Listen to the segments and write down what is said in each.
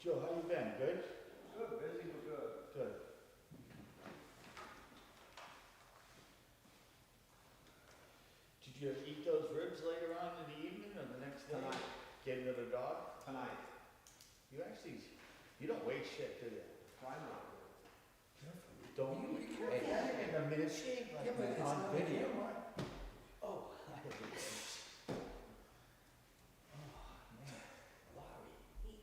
Joe, how you been? Good? Good, busy but good. Good. Did you eat those ribs later on in the evening or the next day? Tonight. Get another dog? Tonight. You actually, you don't waste shit, do you? Try not Don't. You be careful. Hey, in a minute, shave Yeah, like but that it's on not video. camera. Oh, I did this. Oh, man, Larry.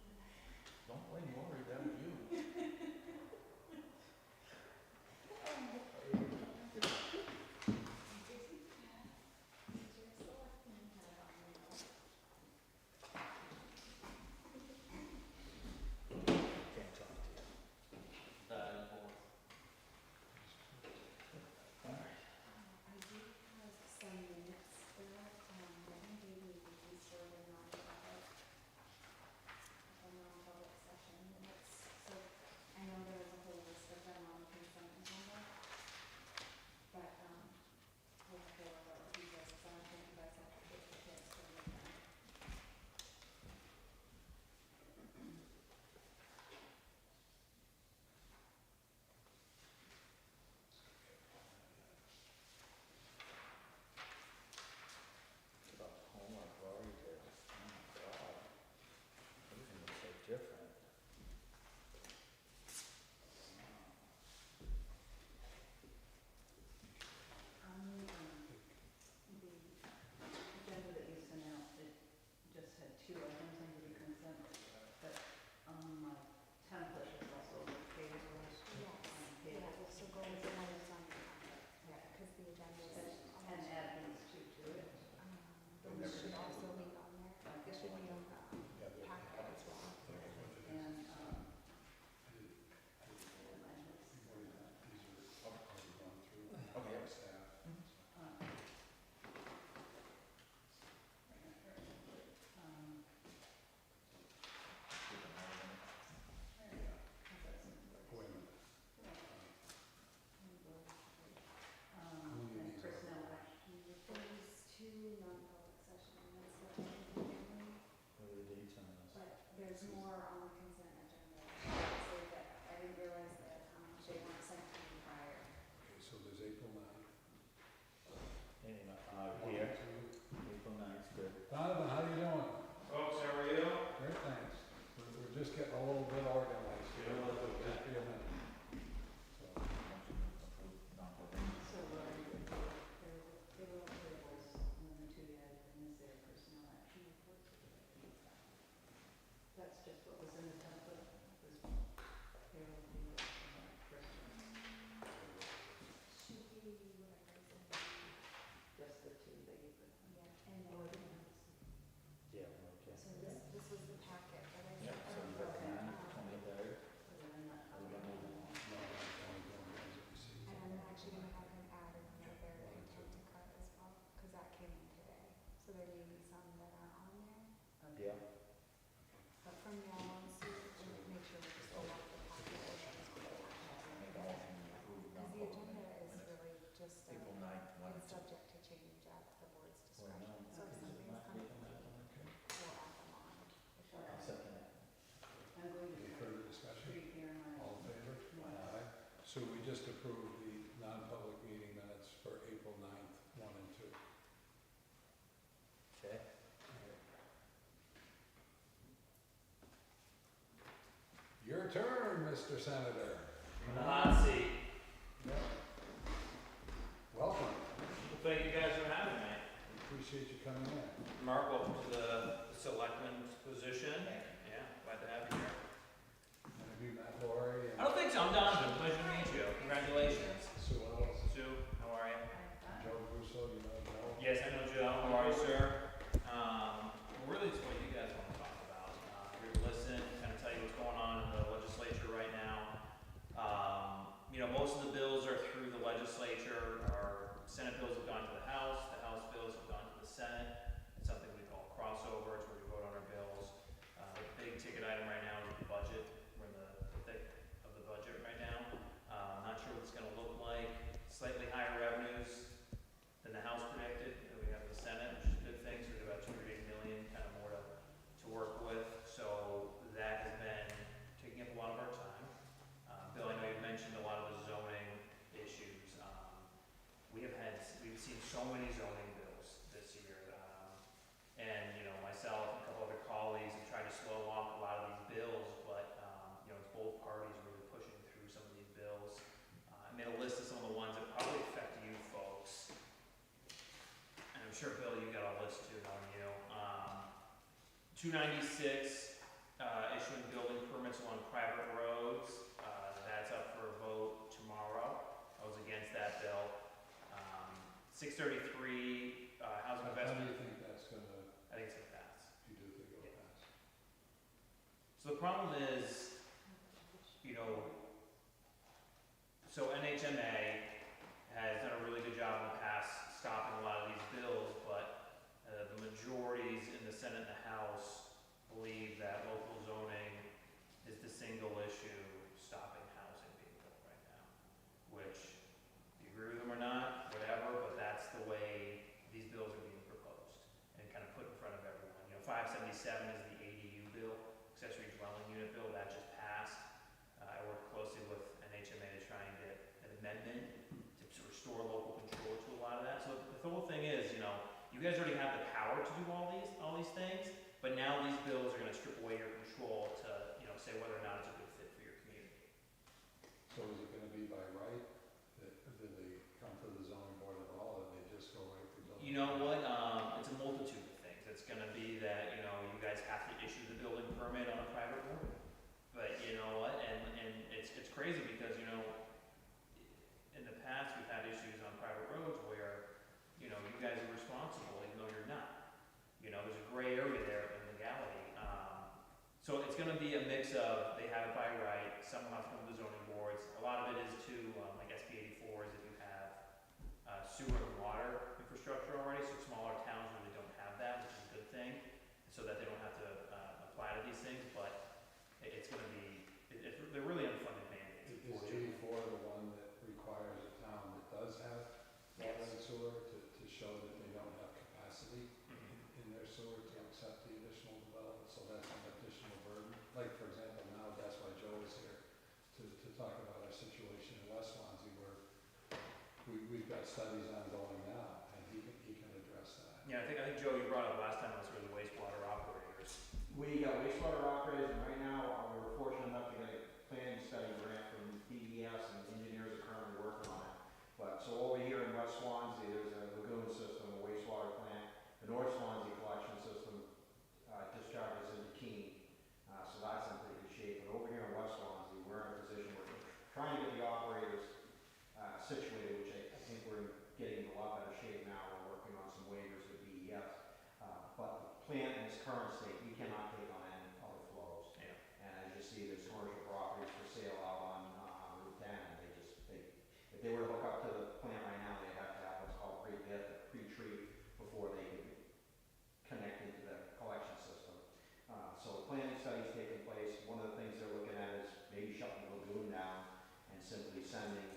Don't blame Lori, that was you. Can't talk to you. All right. I do have some minutes there, Megan gave me these for the non-public session minutes, so I know there was a whole list of them on the consent agenda. But, before we just, I think you guys have to get the chance to read them. About homework, Lori did. Oh my God. Everything was so different. The agenda that you sent out, it just had two items under the consent, but on my template, it's also payables. Yeah, so go with the one that's on the packet, yeah, because the agenda is. And add these two to it. Those should also be on there, it should be on the packet as well. And, Okay. and personnel action report. There's two non-public session minutes that I'm reviewing, What are the dates on those? but there's more on the consent agenda. So that, I didn't realize that, they weren't sent to me prior. Okay, so there's April 9th. Anyway, here, April 9th, good. Donovan, how you doing? Folks, how are you? Great, thanks. We're just getting a little bit organized here. Yeah, well, Just be a minute. So, Motion to approve non-public. So, there were payables, and then the two you added in this there personnel action reports. That's just what was in the template, was payroll, personnel, Should be whatever is in there. just the two that you put. Yeah, and then, Yeah, okay. so this was the packet that I Yeah, sent. so you got the out. 23rd. Put it in that. Are we gonna move it? no, I'm going And I'm actually gonna have him add another intent to cut as well, because that came in today. So there may be some that are on there, Okay. Yeah. but from now on, so we'll make sure we just go off the packet. Make a motion to approve Because the non-public agenda is minutes. really just, April 9th, one and it's two. subject to change at the board's Well, no, discretion. So if is it something's not coming, April 9th, one and two? we'll add them on. If they're- I'll second that. I'm going Any to further discussion? treat here my. All in favor? Aye. So we just approved the non-public meeting minutes for April 9th, 1 and 2. Okay. Your turn, Mr. Senator. In the hot seat. Welcome. Well, thank you guys for having me. We appreciate you coming in. Mark, welcome to the selectman's position. Yeah, glad to have you here. Have you met Lori I and don't think so, I'm Donovan, pleasure to meet you. Congratulations. Sue Ellis? Sue, how are you? Joe Russo, you know Joe? Yes, I know Joe, how are you, sir? Really, it's what you guys want to talk about. Here to listen, kind of tell you what's going on in the legislature right now. Most of the bills are through the legislature. Our Senate bills have gone to the House bills have gone to the Senate. It's something we call crossover, it's where we vote on our bills. 296, issuing building permits along private roads. That's up for a vote tomorrow. I was against that bill. 633, housing How do investment, you think that's gonna, I think it's gonna pass. you do think it'll pass? So the problem is, you know, so NHMA has done a really good job in the past stopping a lot of these bills, but the majorities in the Senate and the House believe that local zoning is the single issue stopping housing being built right now. Which, you agree with them or not, whatever, but that's the way these bills are being proposed and kind of put in front of everyone. You know, 577 is the ADU bill, accessory dwelling unit bill, that just passed. I worked closely with NHMA to try and get an amendment to restore local control to a lot of that. So the whole thing is, you know, you guys already have the power to do all these things, but now these bills are gonna strip away your control to, you know, say whether or not it's a good fit for your community. So is it gonna be by right, that, did they come to the zoning board at all, or they just go right to building? You know what, it's a multitude of things. It's gonna be that, you know, you guys have to issue the building permit on a private road. But you know what, and it's crazy because, you know, in the past, we've had issues on private roads where, you know, you guys are responsible even though you're not. You know, there's a gray area there in legality. So it's gonna be a mix of, they have it by right, some will have to come to the zoning boards. A lot of it is to, like SB 84s, if you have sewer and water infrastructure already, so smaller towns really don't have that, which is a good thing, so that they don't have to apply to these things, but it's gonna be, they're really unfunded mandates, Is unfortunately. 84 the one that requires a town that does have water and sewer to show that they don't have capacity Mhm. in their sewer to accept the additional development, so that's an additional burden? Like, for example, now, that's why Joe is here, to talk about our situation in West Swansea, where we've got studies ongoing now, and he can address that. Yeah, I think Joe, you brought up last time was for the wastewater operators. We got wastewater operators, and right now, we were fortunate enough to get a planning study grant from DES, and engineers are currently working on it. But, so over here in West Swansea, there's a lagoon system, a wastewater plant. The North Swansea collection system discharges into Keene, so that's in pretty good shape. But over here in West Swansea, we're in a position where we're trying to get the operators situated, which I think we're getting in a lot better shape now. We're working on some waivers with DES. But the plant in its current state, we cannot take on any other flows. Yeah. And as you see, there's commercial properties for sale out on Route 10, and if they were to hook up to the plant right now, they'd have to have what's called they have to pre-treat before they can connect into the collection system. So the planning study's taking place. One of the things they're looking at is maybe shutting the lagoon down and simply sending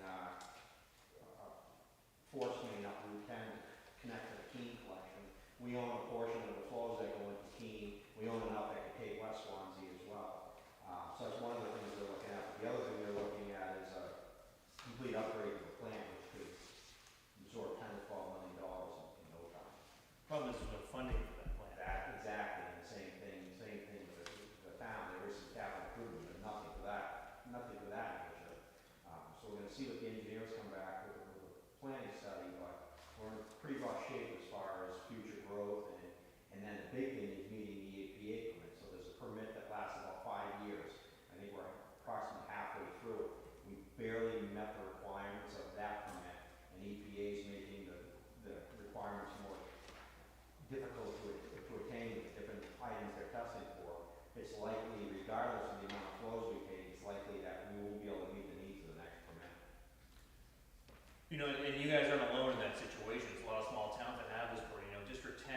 force main up Route 10 to connect to the Keene collection. We own a portion of the flows that go into Keene. We own enough that could take West Swansea as well. So that's one of the things they're looking at. But the other thing they're looking at is a complete upgrade of the plant, which could absorb $10 to $12 million in no time. Problem is, there's no funding for that plan. Exactly, and the same thing with the town. There is some capital improvement, but nothing for that initiative. So we're gonna see what the engineers come back with a planning study, but we're in pretty rough shape as far as future growth, and then the big thing is meeting the EPA permit. So there's a permit that lasts about 5 years. I think we're approximately halfway through. We barely met the requirements of that permit, and EPA is making the requirements more difficult to attain with different items they're testing for. It's likely, regardless of the amount of flows we take, it's likely that we won't be able to meet the needs of the next permit. You know, and you guys aren't alone in that situation. There's a lot of small towns that have this board. You know, District 10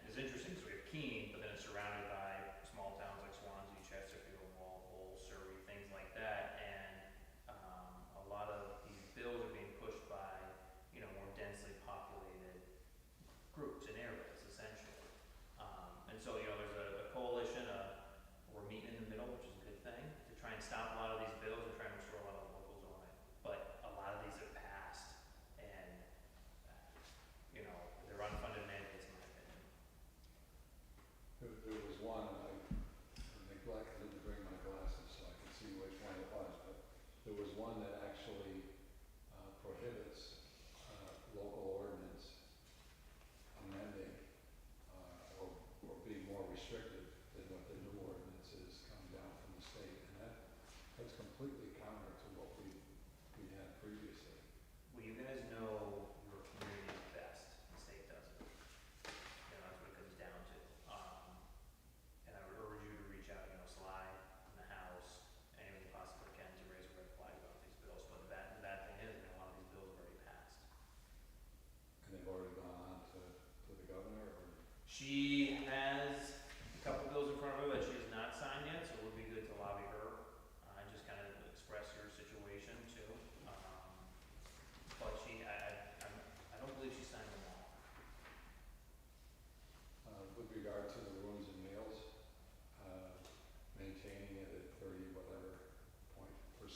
is interesting because we have Keene, but then it's surrounded by small towns like Swansea, Chesterfield, Walpole, Surrey, things like that. And a lot of these bills are being pushed by, you know, more densely populated groups and areas, essentially. And so, you know, there's a coalition, we're meeting in the middle, which is a good thing, to try and stop a lot of these bills and try and restore a lot of local zoning. But a lot of these have passed, and, you know, they're unfunded mandates, in my opinion. There was one, and I neglected to bring my glasses so I could see which one it was, but there was one that actually prohibits local ordinance amending or being more restrictive She has a couple bills in front of her that she has not signed yet, so it would be good to lobby her, and just kind of express your situation too. But I don't believe she signed them all. With regard to the rooms and meals, maintaining it at 30 whatever %,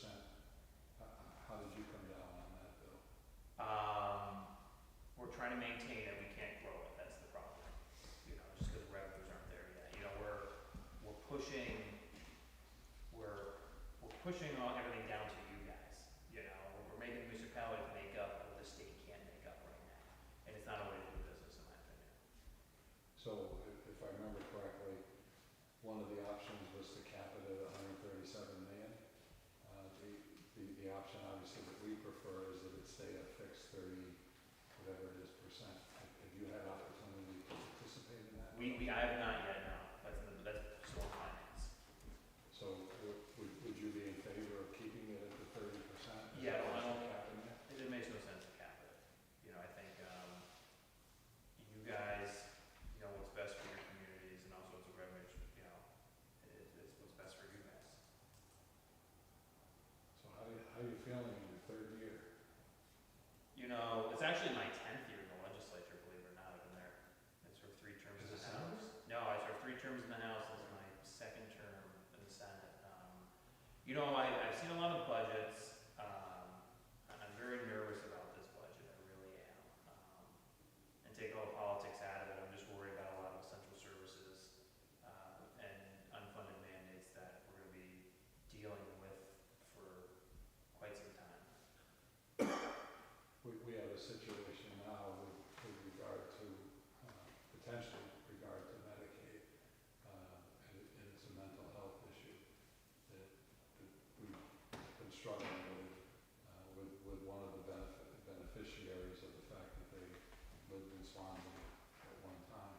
how did you come down on that, Bill? We're trying to maintain it, we can't grow it, that's the problem. You know, just because revenues aren't there yet. You know, we're pushing all, everything down to you guys. You know, we're making the municipality make up what the state can't make up right now. And it's not a way to do business, in my opinion. So if I remember correctly, one of the options was to cap it at 137 million. The option obviously that we prefer is that it stay a fixed 30, whatever it is, %. Have you had opportunity to participate in that? I have not yet, no. That's still finance. So would you be in favor of keeping it at the 30%? Yeah, I don't- Capping it? It makes no sense to cap it. You know, I think, you guys, you know what's best for your communities and also it's a revenue, you know, it's what's best for you guys. So how are you feeling in your third year? You know, it's actually my 10th year in the legislature, believe it or not. I've been there. I served 3 terms in As a the House. senator? No, I served 3 terms in the House. This is my 2nd term in the Senate. You know, I've seen a lot of budgets. And I'm very nervous about this budget. I really am. And take all the politics out of it. I'm just worried about a lot of essential services and unfunded mandates that we're going to be dealing with for quite some time. We have a situation now with regard to, potentially regard to Medicaid, and it's a mental health issue that we've been struggling with one of the beneficiaries of the fact that they lived in Swansea at one time.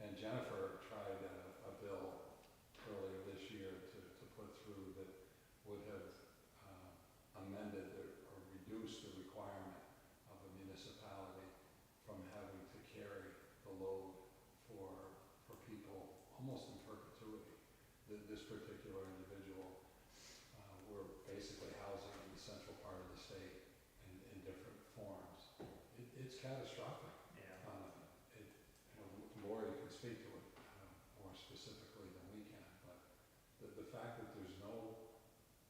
And Jennifer tried a bill earlier this year to put through that would have amended or reduced the requirement of a municipality from having to carry the load for people almost in perpetuity. This particular individual were basically housing in the central part of the state in different forms. It's catastrophic. Yeah. Lori can speak to it more specifically than we can, but the fact that there's no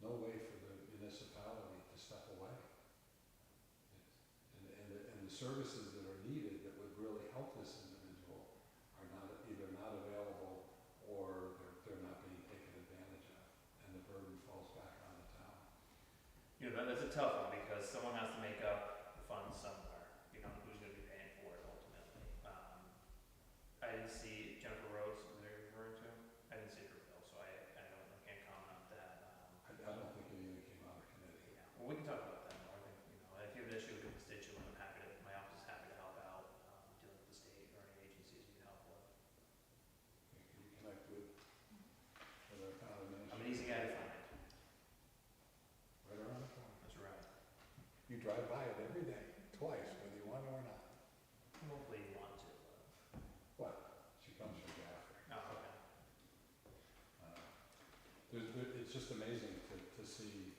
way for the municipality to step away. And the services that are needed that would really help this individual are either not available or they're not being taken advantage of, and the burden falls back on the town. You know, that's a tough one because someone has to make up the funds somewhere. You know, who's going to be paying for it ultimately? I didn't see Jennifer Rhodes, who they're referring to. I didn't see her bill, so I can't comment on that. I don't think anything came out of committee. Yeah, well, we can talk about that more. I think, you know, if you have an issue with a constituent, my office is happy to help out, dealing with the state or any agencies you need help with. Can you connect with our town administrator? I'm an easy guy to find. Right around the corner. That's right. You drive by it every day, twice, whether you want to or not. Hopefully you want to. What? She comes from Jaffrey. Oh, okay. It's just amazing to see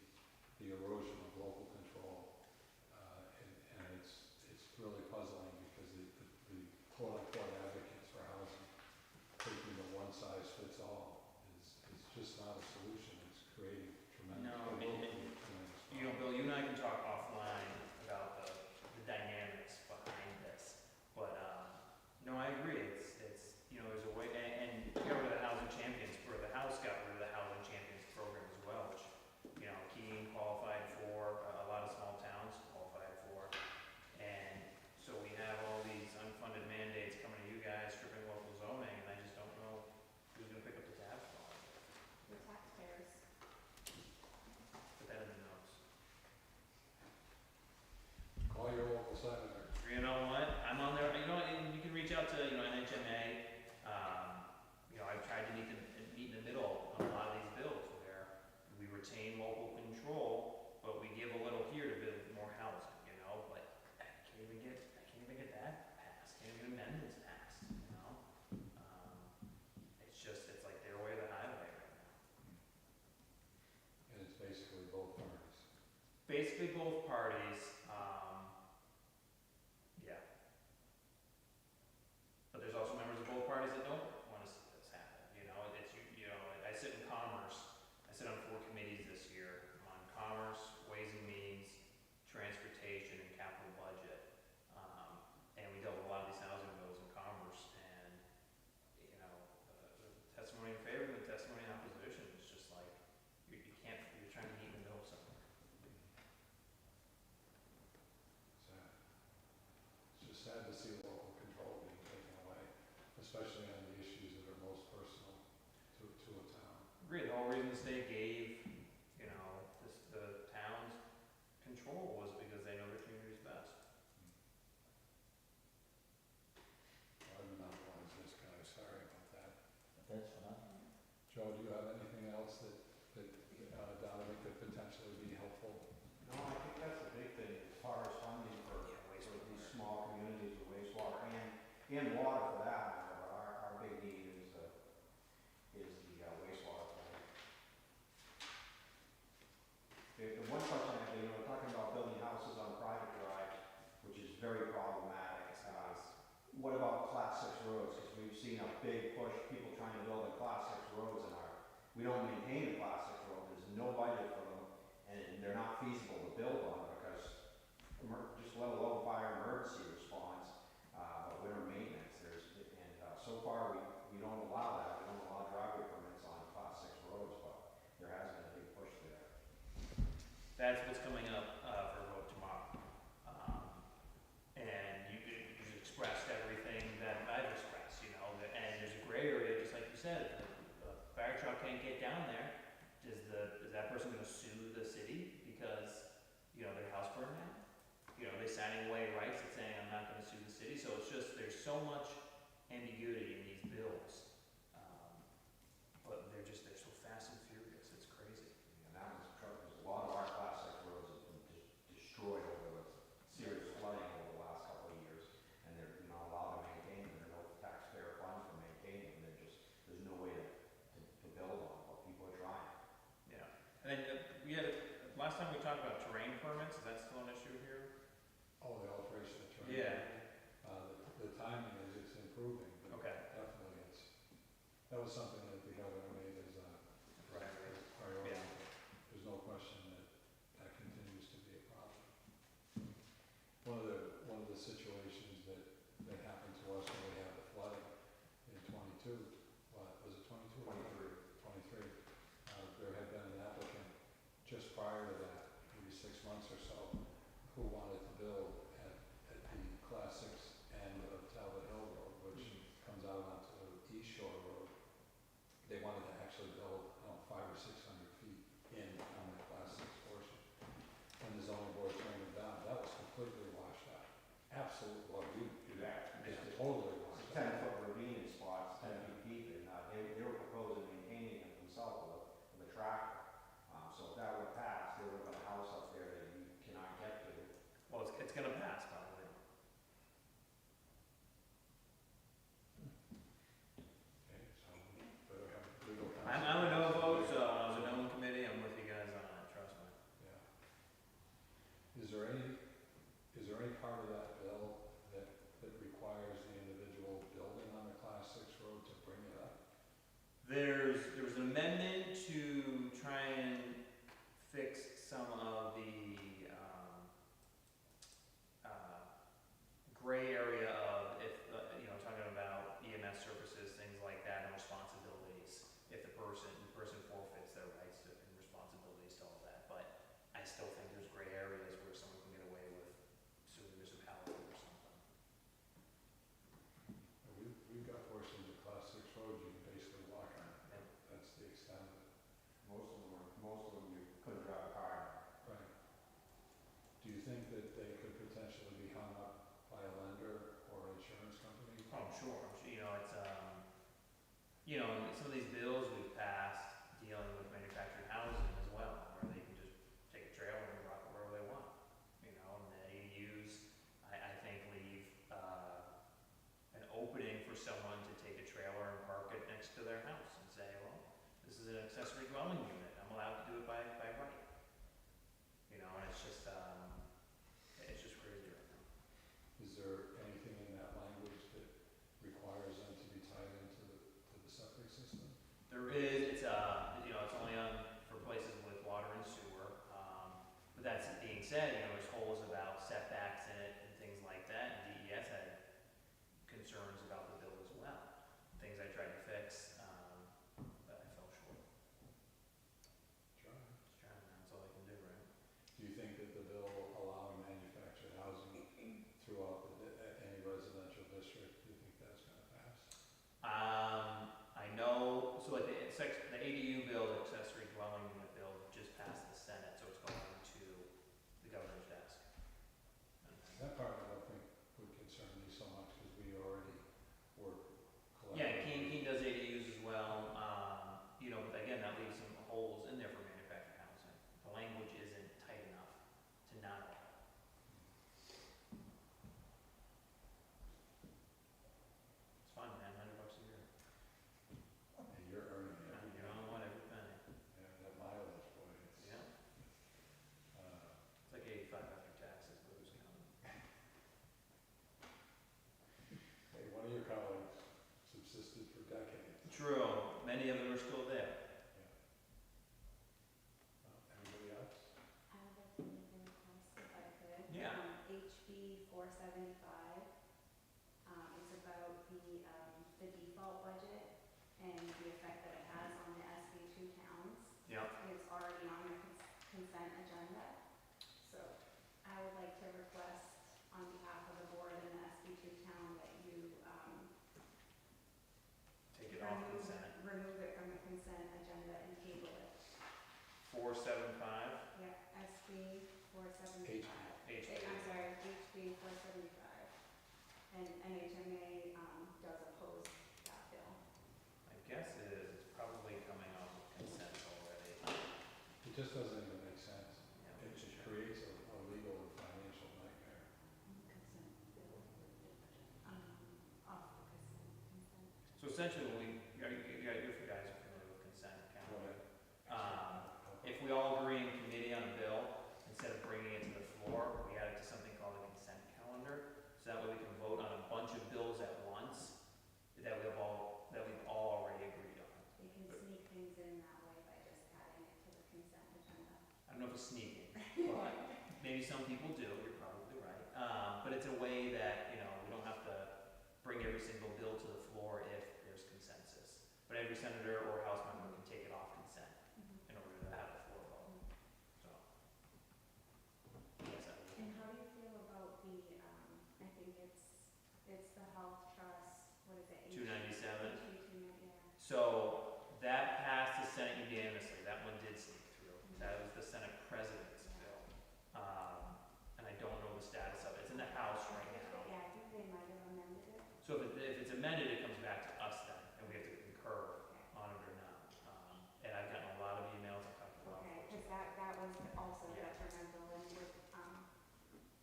the erosion of local control, and it's really puzzling because the quote-unquote advocates for housing taking the one-size-fits-all is just not a solution. It's creating tremendous. No, I mean, you know, Bill, you and I can talk offline about the dynamics behind this, but no, I agree. It's you know, there's a way, and you got rid of the housing champions, or the House got rid of the housing champions program as well, which you know, Keene qualified for, a lot of small towns qualified for, and so we have all these unfunded mandates coming to you guys, stripping local zoning, and I just don't know who's going to pick up the tab for all of it. The taxpayers. Put that in the notes. Joe, do you have anything else that, Dominic, could potentially be helpful? No, I think that's the big thing, as far as funding for these small communities with wastewater and water for that matter, but our big need is the wastewater plant. The one question I have, talking about building houses on private drive, which is very problematic. What about class 6 roads? Because we've seen a big push, people trying to build a class 6 roads we don't maintain a class 6 road, there's no budget for them, and they're not feasible to build on because just let alone fire emergency response, but winter maintenance, so far we don't allow that, we don't allow driveway permits on class 6 roads, but there has been a big push there. That's what's coming up for a vote tomorrow. And you just expressed everything that I've expressed, and there's a gray area, just like you said. The fire truck can't get down there. Is that person going to sue the city because, their house burned down? They signing away rights and saying, I'm not going to sue the city. So it's just, there's so much ambiguity in these bills. But they're so fast and furious, it's crazy. And that one's because a lot of our class 6 roads have been destroyed over the serious flooding over the last couple of years, and they're not allowed to maintain them. There are no taxpayer funds for maintaining them. There's no way to build on, but people are trying. Yeah. And then last time we talked about terrain permits, is that still an issue here? Oh, the alteration of terrain? Yeah. The timing is, it's improving, but Okay. definitely that was something that the governor made as a priority. Yeah. There's no question that continues to be a problem. One of the situations that happened to us when we had the flooding in 22, was it 22? 23. There had been an applicant just prior to that, maybe 6 months or so, who wanted to build at the class 6 end of Talbot Hill Road, which comes out onto East Shore Road. They wanted to actually build, 500 or 600 feet in on the class 6 portion. And the zoning board turned it down. That was completely washed out. Absolutely, well, you totally It's washed a out. 10-foot ravine in spots, 10 feet deep, and they were proposing maintaining it themselves with a tractor. So if that would have passed, they would have got a house up there that you cannot get to. Well, it's going to pass, by the way. Okay, so we better have legal counsel. I'm a no vote, so I was a no in committee. I'm with you guys on that, trust me. Yeah. Is there any part of that bill that requires the individual building on the class 6 road to bring it up? There was an amendment to try and fix some of the gray area of if, talking about EMS services, things like that, and responsibilities. If the person forfeits their rights and responsibilities to all that. But I still think there's gray areas where someone can get away with suing the municipality or something. We've got portions of class 6 roads you can basically walk on. Yeah. That's the extent of it. Most of them you couldn't drive a car on. Right. Do you think that they could potentially be hung up by a lender or insurance company? Oh, I'm sure. And some of these bills we've passed dealing with manufactured housing as well, where they can just take a trailer and rock it wherever they want. And the ADUs, I think, leave an opening for someone to take a trailer and park it next to their house and say, well, this is an accessory dwelling unit. I'm allowed to do it by right. And it's just crazy right now. Is there anything in that language that requires them to be tied into the septic system? There is, it's only on for places with water and sewer. But that's being said, there's holes about setbacks in it and things like that. And DES had concerns about the bill as well. Things I tried to fix, but I fell short. Sure. Just trying, that's all I can do, right? Do you think that the bill allowing manufactured housing throughout any residential district, do you think that's going to pass? I know, so like the ADU bill, the accessory dwelling unit bill, just passed the Senate, so it's going to the governor's desk. the default budget and the effect that it has on the SB two towns Yeah, is already on the consent agenda. So I would like to request on behalf of the board and the SB two town that you, take it off consent. remove it from the consent agenda and table it. 475, Yep, SB 475. HB. I'm sorry, HB 475. And NHMA, does oppose that bill. My guess is it's probably coming off of consent already. It just doesn't even make sense. Yeah, It we should just check. creates a legal and financial nightmare. Consent bill. Off of consent. So essentially, when we, you guys are familiar with consent calendar. If we all agree in committee on a bill, instead of bringing it to the floor, we add it to something called a consent calendar. So that way we can vote on a bunch of bills at once that we've all already agreed on. They can sneak things in that way by just adding it to the consent agenda. I don't know if it's sneaking, but maybe some people do, you're probably right. But it's a way that, we don't have to bring every single bill to the floor if there's consensus. But every senator or house member can take it off consent in order to have the floor vote, so. Yes, I would. And how do you feel about the, I think it's the health trust, what is it? 297. Yeah. So that passed the Senate unanimously. That one did sneak through. That was the Senate President's bill. And I don't know the status of it. It's in the House right now. Yeah, I think they might have amended it. So if it's amended, it comes back to us then, and we have to concur on it or not. And I've gotten a lot of emails. I've talked to a lot of Okay, folks. because that was also Yeah. detrimental and would,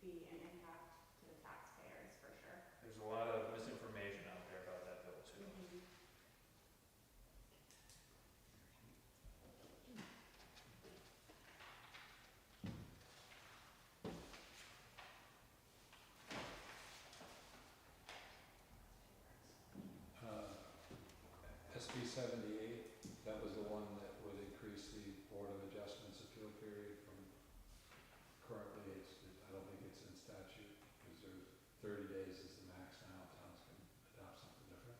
be an impact to the taxpayers for sure. There's a lot of misinformation out there about that bill too. SB 78, that was the one that would increase the Board of Adjustments appeal period from, currently I don't think it's in statute, because there's 30 days is the max now, towns can adopt something different,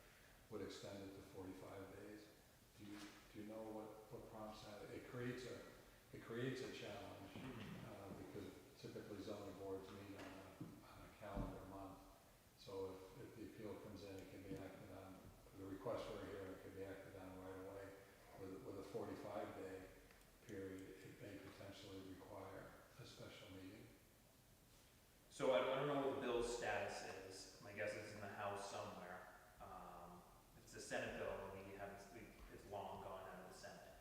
would extend it to 45 days. Do you know what prompts that? It creates a challenge, because typically zoning boards meet on a calendar month. So if the appeal comes in, it can be acted on, the request for a hearing can be acted on right away. With a 45-day period, it may potentially require a special meeting. So I don't know what the bill's status is. My guess is it's in the House somewhere. If it's a Senate bill, it's long gone out of the Senate.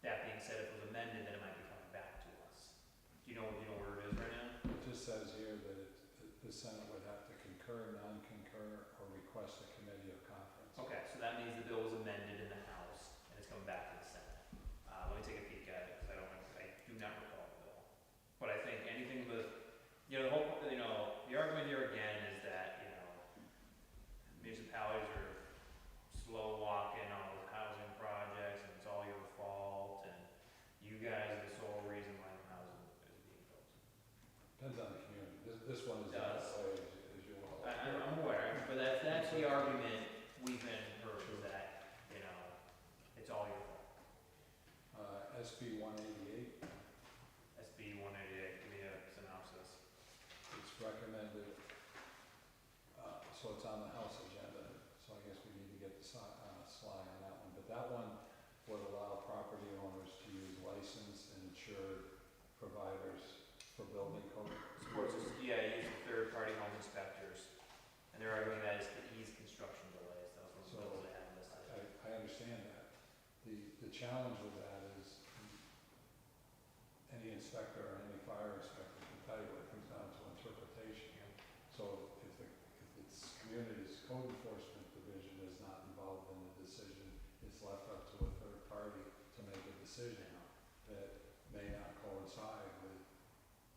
That being said, if it was amended, then it might be coming back to us. Do you know where it is right now? It just says here that the Senate would have to concur, non-concur, or request a committee of conference. Okay, so that means the bill was amended in the House and it's coming back to the Senate. Let me take a peek at it because I do not recall the bill. But I think anything with, the whole, the argument here again is that, municipalities are slow walking all the housing projects and it's all your fault and you guys are the sole reason why the housing is being built. Depends on the community. This one is It not does. that way, as you're well aware. I'm aware, but that's the argument we've been heard, is that, it's all your fault. SB 188, SB 188, give me a synopsis. it's recommended, so it's on the House agenda, so I guess we need to get the slide on that one. But that one would allow property owners to use licensed and insured providers for building code. Supports this, use of third-party home inspectors, and they're arguing that is to ease construction delays, that was one of the bills they had listed. I understand that. The challenge with that is any inspector or any fire inspector can tell you what it comes down to interpretation. So if it's community's code enforcement division is not involved in the decision, it's left up to a third party to make a decision that may not coincide with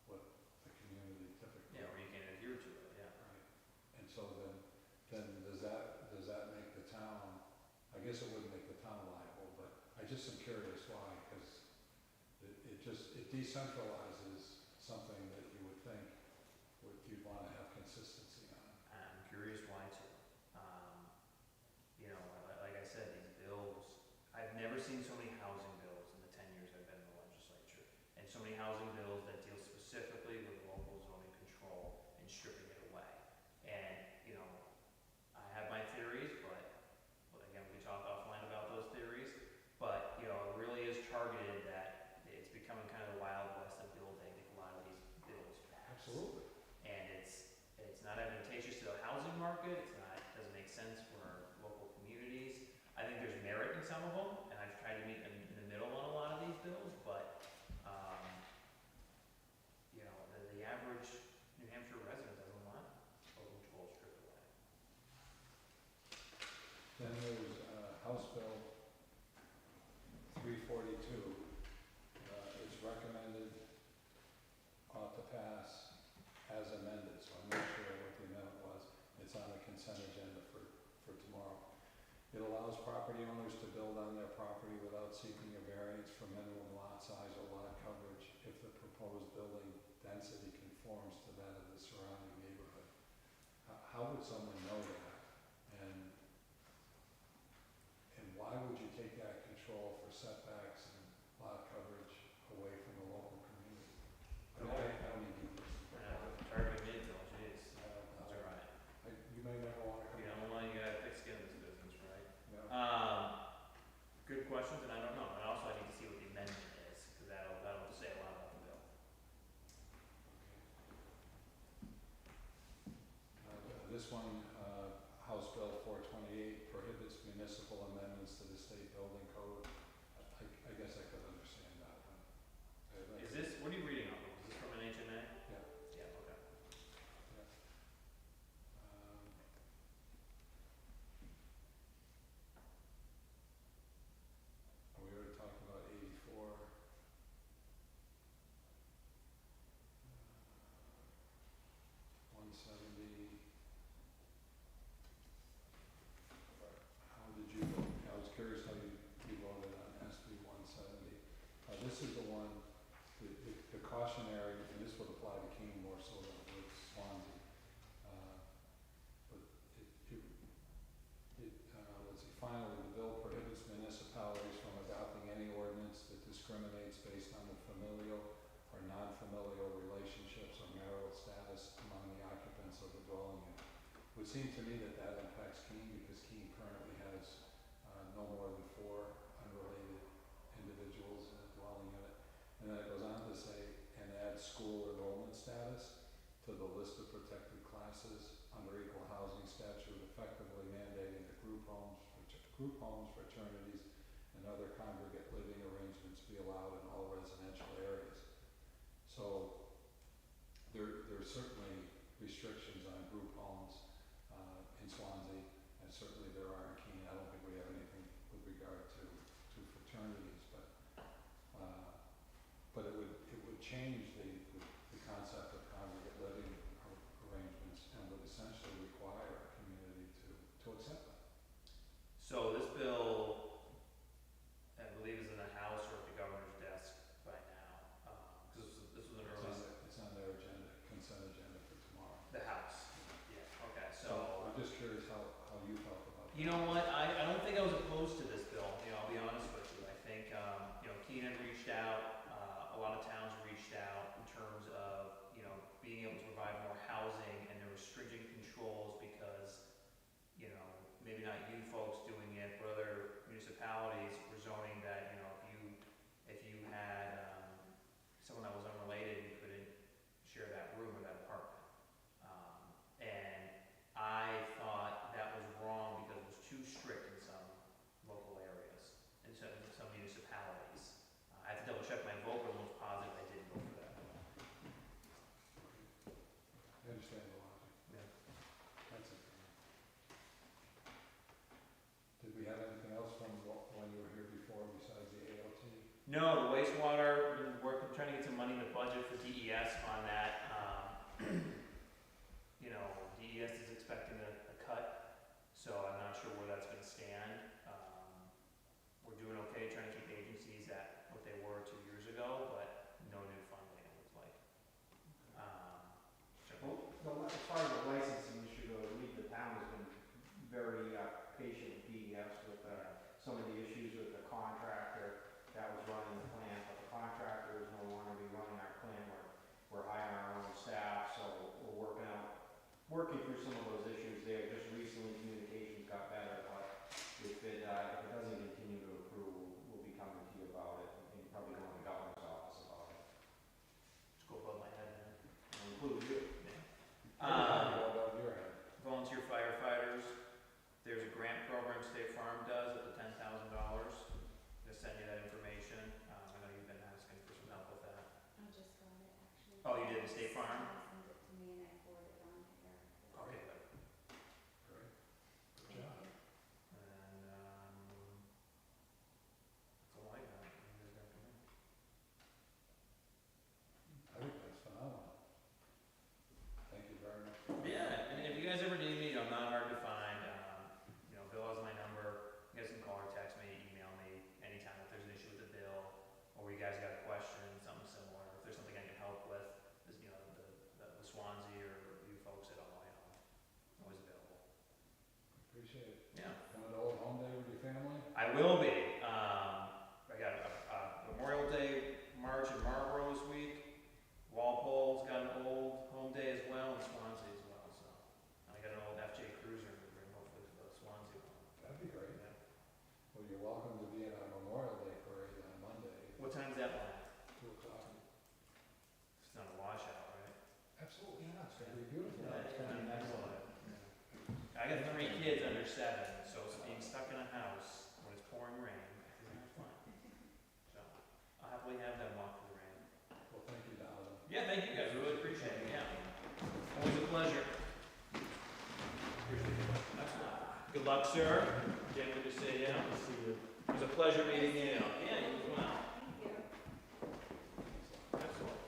what the community typically. Yeah, or you can't adhere to it, yeah. Right. And so then does that make the town, I guess it wouldn't make the town liable, but I just am curious why, because it decentralizes something that you would think you'd want to have consistency on. I'm curious why too. It allows property owners to build on their property without seeking a variance for minimum lot size or lot coverage if the proposed building density conforms to that of the surrounding neighborhood. How would someone know that? And why would you take that control for setbacks and lot coverage away from the local community? I don't need to. Target mid, though, jeez. That's all right. You may never wanna come. You know, well, you gotta thick skin in this business, right? Yeah. Good questions, and I don't know, and also I need to see what the amendment is, cause that'll say a lot about the bill. This one, House Bill 428 prohibits municipal amendments to the state building code. I guess I could understand that one. Is this, what are you reading off of? Is this from an HMA? Yeah. Yeah, okay. We already talked about 84. 170. How did you vote? I was curious how you voted on SB 170. This is the one, the cautionary, and this would apply to Keene more so than it would Swansea. But let's see, finally, the bill prohibits municipalities from adopting any ordinance that discriminates based on the familial or non-familial relationships or marital status among the occupants of the dwelling unit. It would seem to me that that impacts Keene because Keene currently has no more than 4 unrelated individuals in a dwelling unit. And then it goes on to say, and add school enrollment status to the list of protected classes under equal housing statute, effectively mandating that group homes, fraternities, and other congregate living arrangements be allowed in all residential areas. So there's certainly restrictions on group homes in Swansea, and certainly there are in Keene. I don't think we have anything with regard to fraternities, but it would change the concept of congregate living arrangements and would essentially require a community to accept them. So this bill, I believe, is in the House or at the governor's desk right now, cause this was an early. It's on their agenda, consent agenda for tomorrow. The House, yeah, okay, so. I'm just curious how you felt about that. You know what, I don't think I was opposed to this bill, you know, I'll be honest with you. I think, you know, Keene had reached out, a lot of towns reached out in terms of, you know, being able to provide more housing, and there were stringent controls because, you know, maybe not you folks doing it, but other municipalities were zoning that, you know, if you had, someone that was unrelated, you couldn't share that room or that apartment. And I thought that was wrong because it was too strict in some local areas, in some municipalities. I have to double check my vote, but I'm almost positive I didn't vote for that. I understand the logic. Yeah. That's it. Did we have anything else from when you were here before besides the AOT? No, the wastewater, we're working, trying to get some money in the budget for DES on that. You know, DES is expecting a cut, so I'm not sure where that's gonna stand. We're doing okay trying to keep agencies at what they were 2 years ago, but no new funding, it looks like. Well, as far as the licensing issue goes, the town has been very patient with DES with some of the issues with the contractor that was running the plant, but the contractor is no longer be running our plant. We're hiring our own staff, so we're working through some of those issues there. Just recently, communications got better, but if it doesn't continue to improve, we'll be coming to you about it, and probably going to the governor's office about it. Just go above my head, man. And include you. What about your end? Volunteer firefighters, there's a grant program State Farm does up to $10,000. I'm gonna send you that information. I know you've been asking for some help with that. I just got it, actually. Oh, you did the State Farm? Someone sent it to me and I forwarded it on to Eric. Okay, good. will be. I got a Memorial Day march in Marlboro this week. Walpole's got an old home day as well, and Swansea as well, so. And I got an old FJ Cruiser to bring hopefully for the Swansea one. That'd be great. Yeah. Well, you're welcome to be in our Memorial Day parade on Monday, What time's that one? 2:00. It's not a washout, right? Absolutely not, it's gonna be beautiful. Excellent. I got 3 kids under 7, so it's being stuck in a house when it's pouring rain isn't fun. So I'll happily have them walk through the rain. Well, thank you, Donovan. Yeah, thank you guys, really appreciate it, yeah. Always a pleasure. Excellent. Good luck, sir. Again, good to see you. It was a pleasure meeting you. Yeah, you as well. Thank you. Excellent.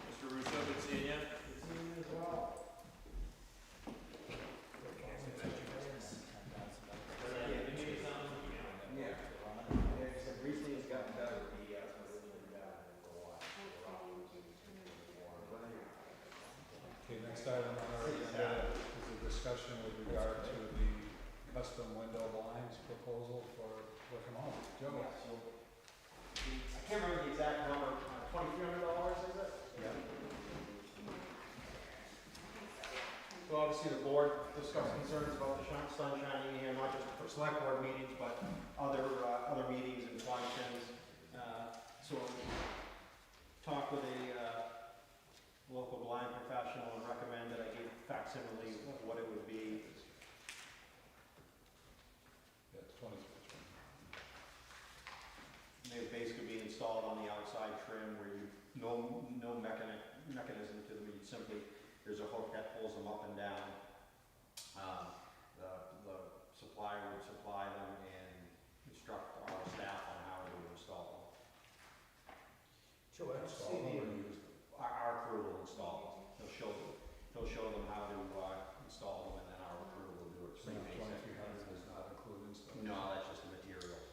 Mr. Russo, good seeing you. Good seeing you as well. Yeah, give me something. Yeah. It's recently it's gotten better. Okay, next item on our agenda is a discussion with regard to the custom window blinds proposal for Wickham Hall. Joe? I can't remember the exact number, $2,300, is it? Yeah. So obviously the board discussed concerns about the sun shining here, not just for select board meetings, but other meetings and functions. So talked with a local blind professional and recommended I give facsimile of what it would be. Yeah, 20. And they would basically be installed on the outside trim where you, no mechanism to them, you simply, there's a hook that pulls them up and down. The supplier would supply them and instruct our staff on how to install them. Joe, I don't Install see them or the, use them? Our crew will install them. He'll show them how to install them, and then our crew will do it. It's So pretty basic. 2,300 does not include installation? No, that's just the materials.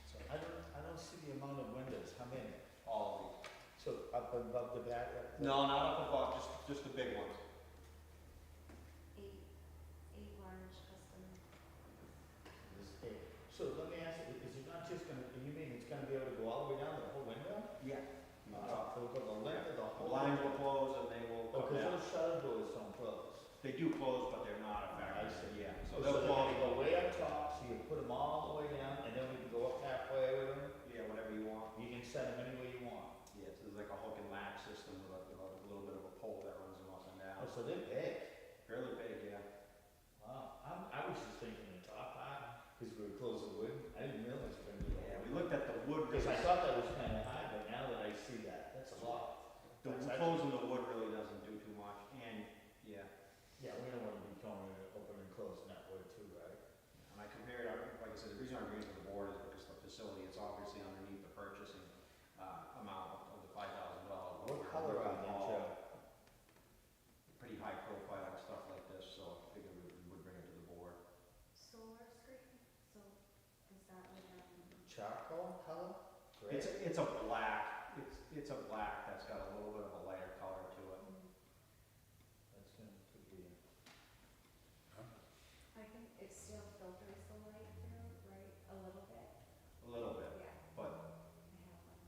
So, I don't see the amount of windows, how many? All of So up above the back? these. No, not up above, just the big ones. 8 large custom. This big. So let me ask you, is it not just gonna, you mean it's gonna be able to go all the way down the whole window? Yeah. So it'll go the length of the The whole blinds window? will close and they will Oh, come 'cause down. those shutter doors don't close. They do close, but they're not I effective. see. Yeah, So so they'll they're gonna close. go way up top, so you put them all the way down, and then we can go up halfway with them? Yeah, whatever you want. You can set them any way you want. Yeah, so there's like a hook and latch system with a little bit of a pole that runs them up and down. Oh, so they're big. Fairly big, yeah. Wow, I was just thinking the top high, because we were close to wood. I didn't realize it was gonna be that. Yeah, we looked at the wood. Because I thought that was kinda high, but now that I see that, that's a lot. The closing the wood really doesn't do too much, and, yeah, Yeah, we don't wanna be going open and closing that wood too, right? and I compared, like I said, the reason I bring it to the board is because the facility, it's obviously underneath the purchasing, amount of the $5,000. What color are they, Joe? Pretty high profile and stuff like this, so I figured we would bring it to the board. Solar screen, so is that like, Charcoal color? Gray? It's a black, it's a black that's got a little bit of a lighter color to it. That's gonna, could be, I think it still filters the light through, right, a little bit? A little bit, Yeah. but I have one.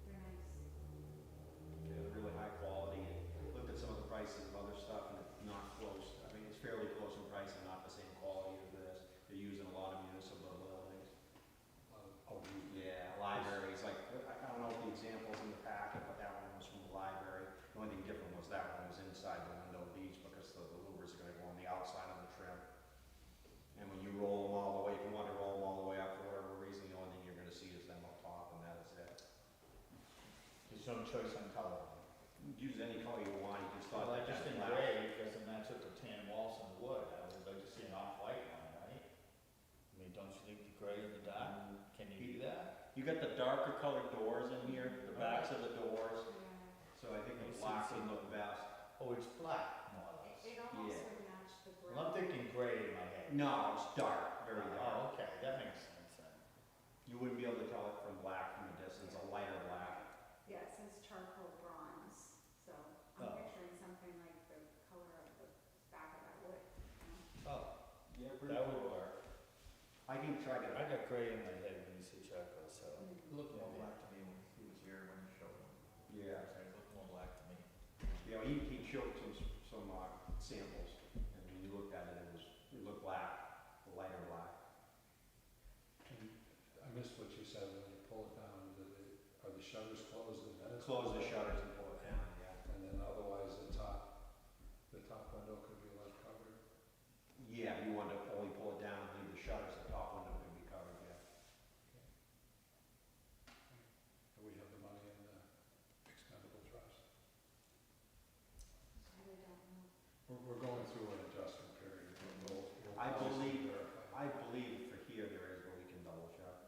They're nice. they're really high quality. Looked at some of the prices of other stuff and it's not close. I mean, it's fairly close in price and not the same quality as this. They're used in a lot of municipal buildings. Yeah, libraries, like, I don't know if the example's in the packet, but that one was from the library. The only thing different was that one was inside the window of each because the louvers are gonna go on the outside of the trim. And when you roll them all the way, if you want to roll them all the way up for whatever reason, the only thing you're gonna see is them up top and that is it. there's no choice on color. Use any color you want, you just thought Well, I that just think black. gray doesn't match with the tan walls and the wood. I would like to see an off-white one, right? I mean, don't you think the gray in the dark, can you do that? You got the darker colored doors in here, the backs of the doors, Yeah. so I think Let me the see, black see. would look best. Oh, it's black, more or less. It almost Yeah. would match the gray. Well, I'm thinking gray in my head. No, it's dark, very dark. Oh, okay, that makes sense then. You wouldn't be able to tell it from black from a distance, a lighter black. Yeah, it says charcoal bronze, so Oh. I'm picturing something like the color of the back of that wood. Oh, Yeah, try to. I got gray in my head when you say charcoal, so. It looked more black to me when he was here when he showed them. Yeah. It looked more black to me. You know, he showed some samples, and when you looked at it, it looked black, lighter black. And I missed what you said, when you pull it down, are the shutters closed and then it's? Close the shutters and pull it down, yeah. And then otherwise the top window could be left covered? Yeah, you want to only pull it down and leave the shutters, the top window can be covered, yeah. Do we have the money in the expendable trust? I really don't know. We're going through an adjustment period. We'll I obviously believe- verify. I believe for here there is, but we can double check.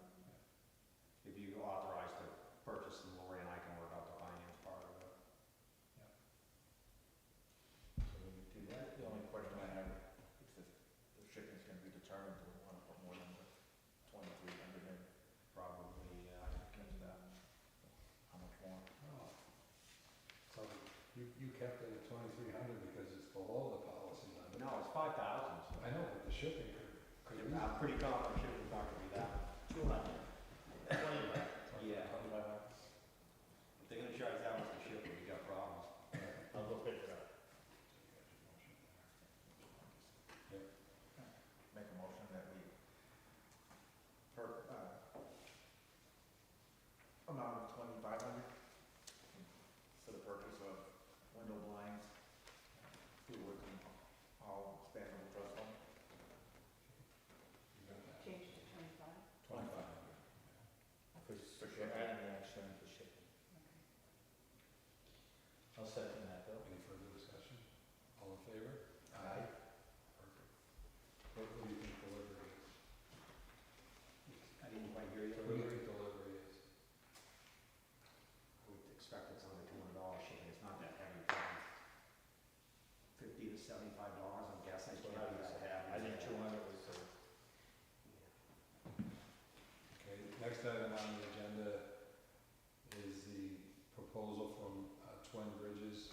If you authorize to purchase them, Lori and I can work out the finance part of it. So we can do that. The only question I have is if the shipping's gonna be determined, do we wanna put more than the 2,300 in? Probably, Because that, how much more? Oh. So you kept it at 2,300 because it's below the policy limit? no, it's 5,000, so. I know, but the shipping could I'm pretty confident shipping's not gonna be that. 200. 25. Yeah. If they're gonna charge that much for shipping, we got problems. I'll go pick it up. Make a motion that we, amount of 2,500 for the purchase of window blinds, Steelwood and all expandable truss home. You got that? Change to 25? 2,500. For sure, adding the extra in for shipping. Okay. I'll second that, Bill. Any further discussion? All in favor? Aye. Perfect. What do you think delivery is? I didn't quite hear you. What do you think delivery is? I would expect it's under $200 shipping, it's not that heavy. $50 to $75, I'm guessing. That's what I would say. I think 200 was the. Okay, next item on the agenda is the proposal from Twin Bridges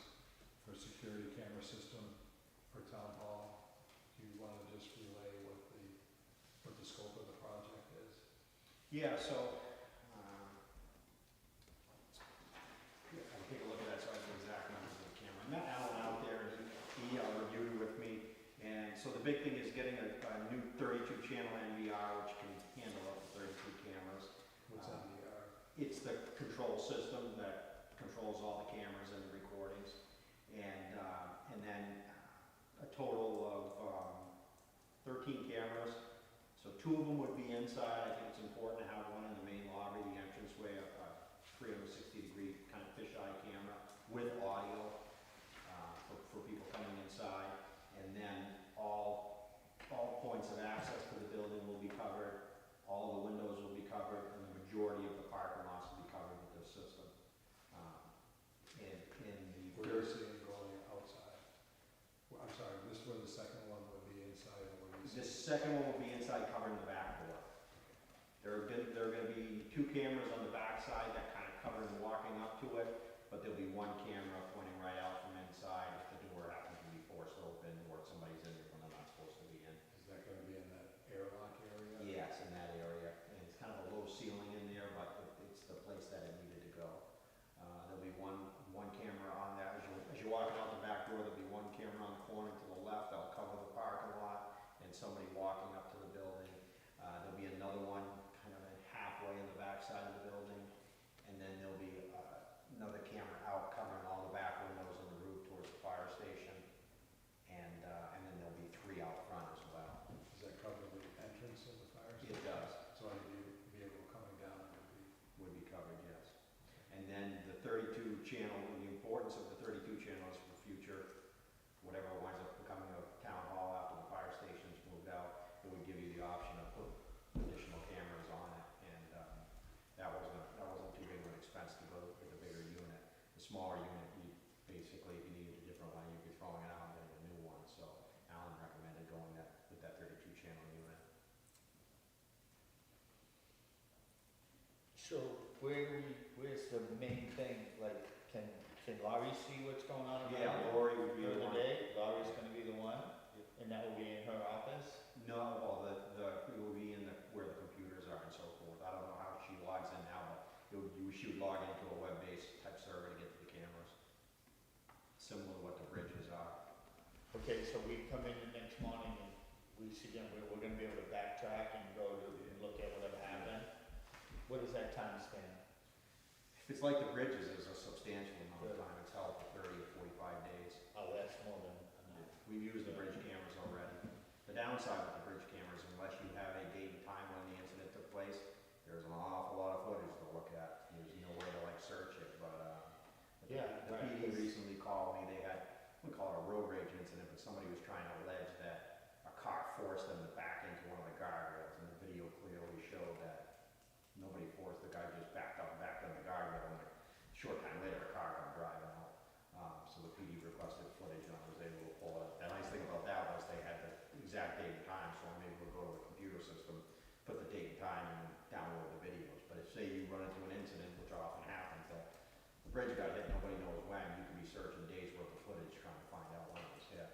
for security camera system for town hall. Do you want to just relay what the scope of the project is? Yeah, so, I can take a look at that, so I have the exact numbers of the camera. I met Alan out there, and he reviewed it with me, and so the big thing is getting a new 32-channel NVR, which can handle up to 32 cameras. What's NDR? It's the control system that controls all the cameras and the recordings, and then a total of 13 cameras. So 2 of them would be inside. I think it's important to have one in the main lobby, the entranceway, a 360-degree kind of fisheye camera with audio for people coming inside, and then all points of access to the building will be covered. All of the windows will be covered, and the majority of the parking lots will be covered with this system. Where you're seeing going outside? Well, I'm sorry, this one, the second one would be inside, and where you see? This second one will be inside, covering the back door. There are gonna be 2 cameras on the back side that kind of cover the walking up to it, but there'll be 1 camera pointing right out from inside if the door happens to be forced open or if somebody's in there when they're not supposed to be in. Is that gonna be in that airlock area? Yes, in that area, and it's kind of a low ceiling in there, but it's the place that it needed to go. There'll be one camera on that, as you're walking out the back door, there'll be 1 camera on the corner to the left, that'll cover the parking lot, and somebody walking up to the building. There'll be another one kind of halfway in the back side of the building, and then there'll be another camera out covering all the back windows and the roof towards the fire station, and then there'll be 3 out front as well. Does that cover the entrance of the fire It station? does. So any vehicle coming down would be? Would be covered, yes. And then the 32 channel, the importance of the 32 channels for future, whatever winds up becoming a town hall after the fire station's moved out, it would give you the option of putting additional cameras on it, and that wasn't too big of an expense to go with the bigger unit. The smaller unit, you basically, if you needed a different one, you'd be throwing it out and getting a new one, so Alan recommended going with that 32 channel unit. So where's the main thing, like, can Laurie see what's going on around Yeah, here? Lori would be For the the one. day, Laurie's gonna be the one, and that will be in her office? No, well, it will be in where the what is that time span? If it's like the bridges, it's a substantial amount of time, it's held for 30 to 45 days. Oh, that's more than enough. We've used the bridge cameras already. The downside with the bridge cameras, unless you have a date and time when the incident took place, there's an awful lot of footage to look at. There's no way to like search it, but, Yeah, the right, PD 'cause- recently called me, they had, we call it a road rage incident, but somebody was trying to allege that a car forced them to back into one of the guardrails, and the video clearly showed that nobody forced, the guy just backed up and backed on the guardrail, and a short time later, a car come driving out. So the PD requested footage, and I was able to pull it. The nice thing about that was they had the exact date and time, so I'm able to go to the computer system, put the date and time, and download the videos. But if, say, you run into an incident, which often happens, that the bridge got hit, nobody knows when, you could be searching days worth of footage trying to find out when it was hit.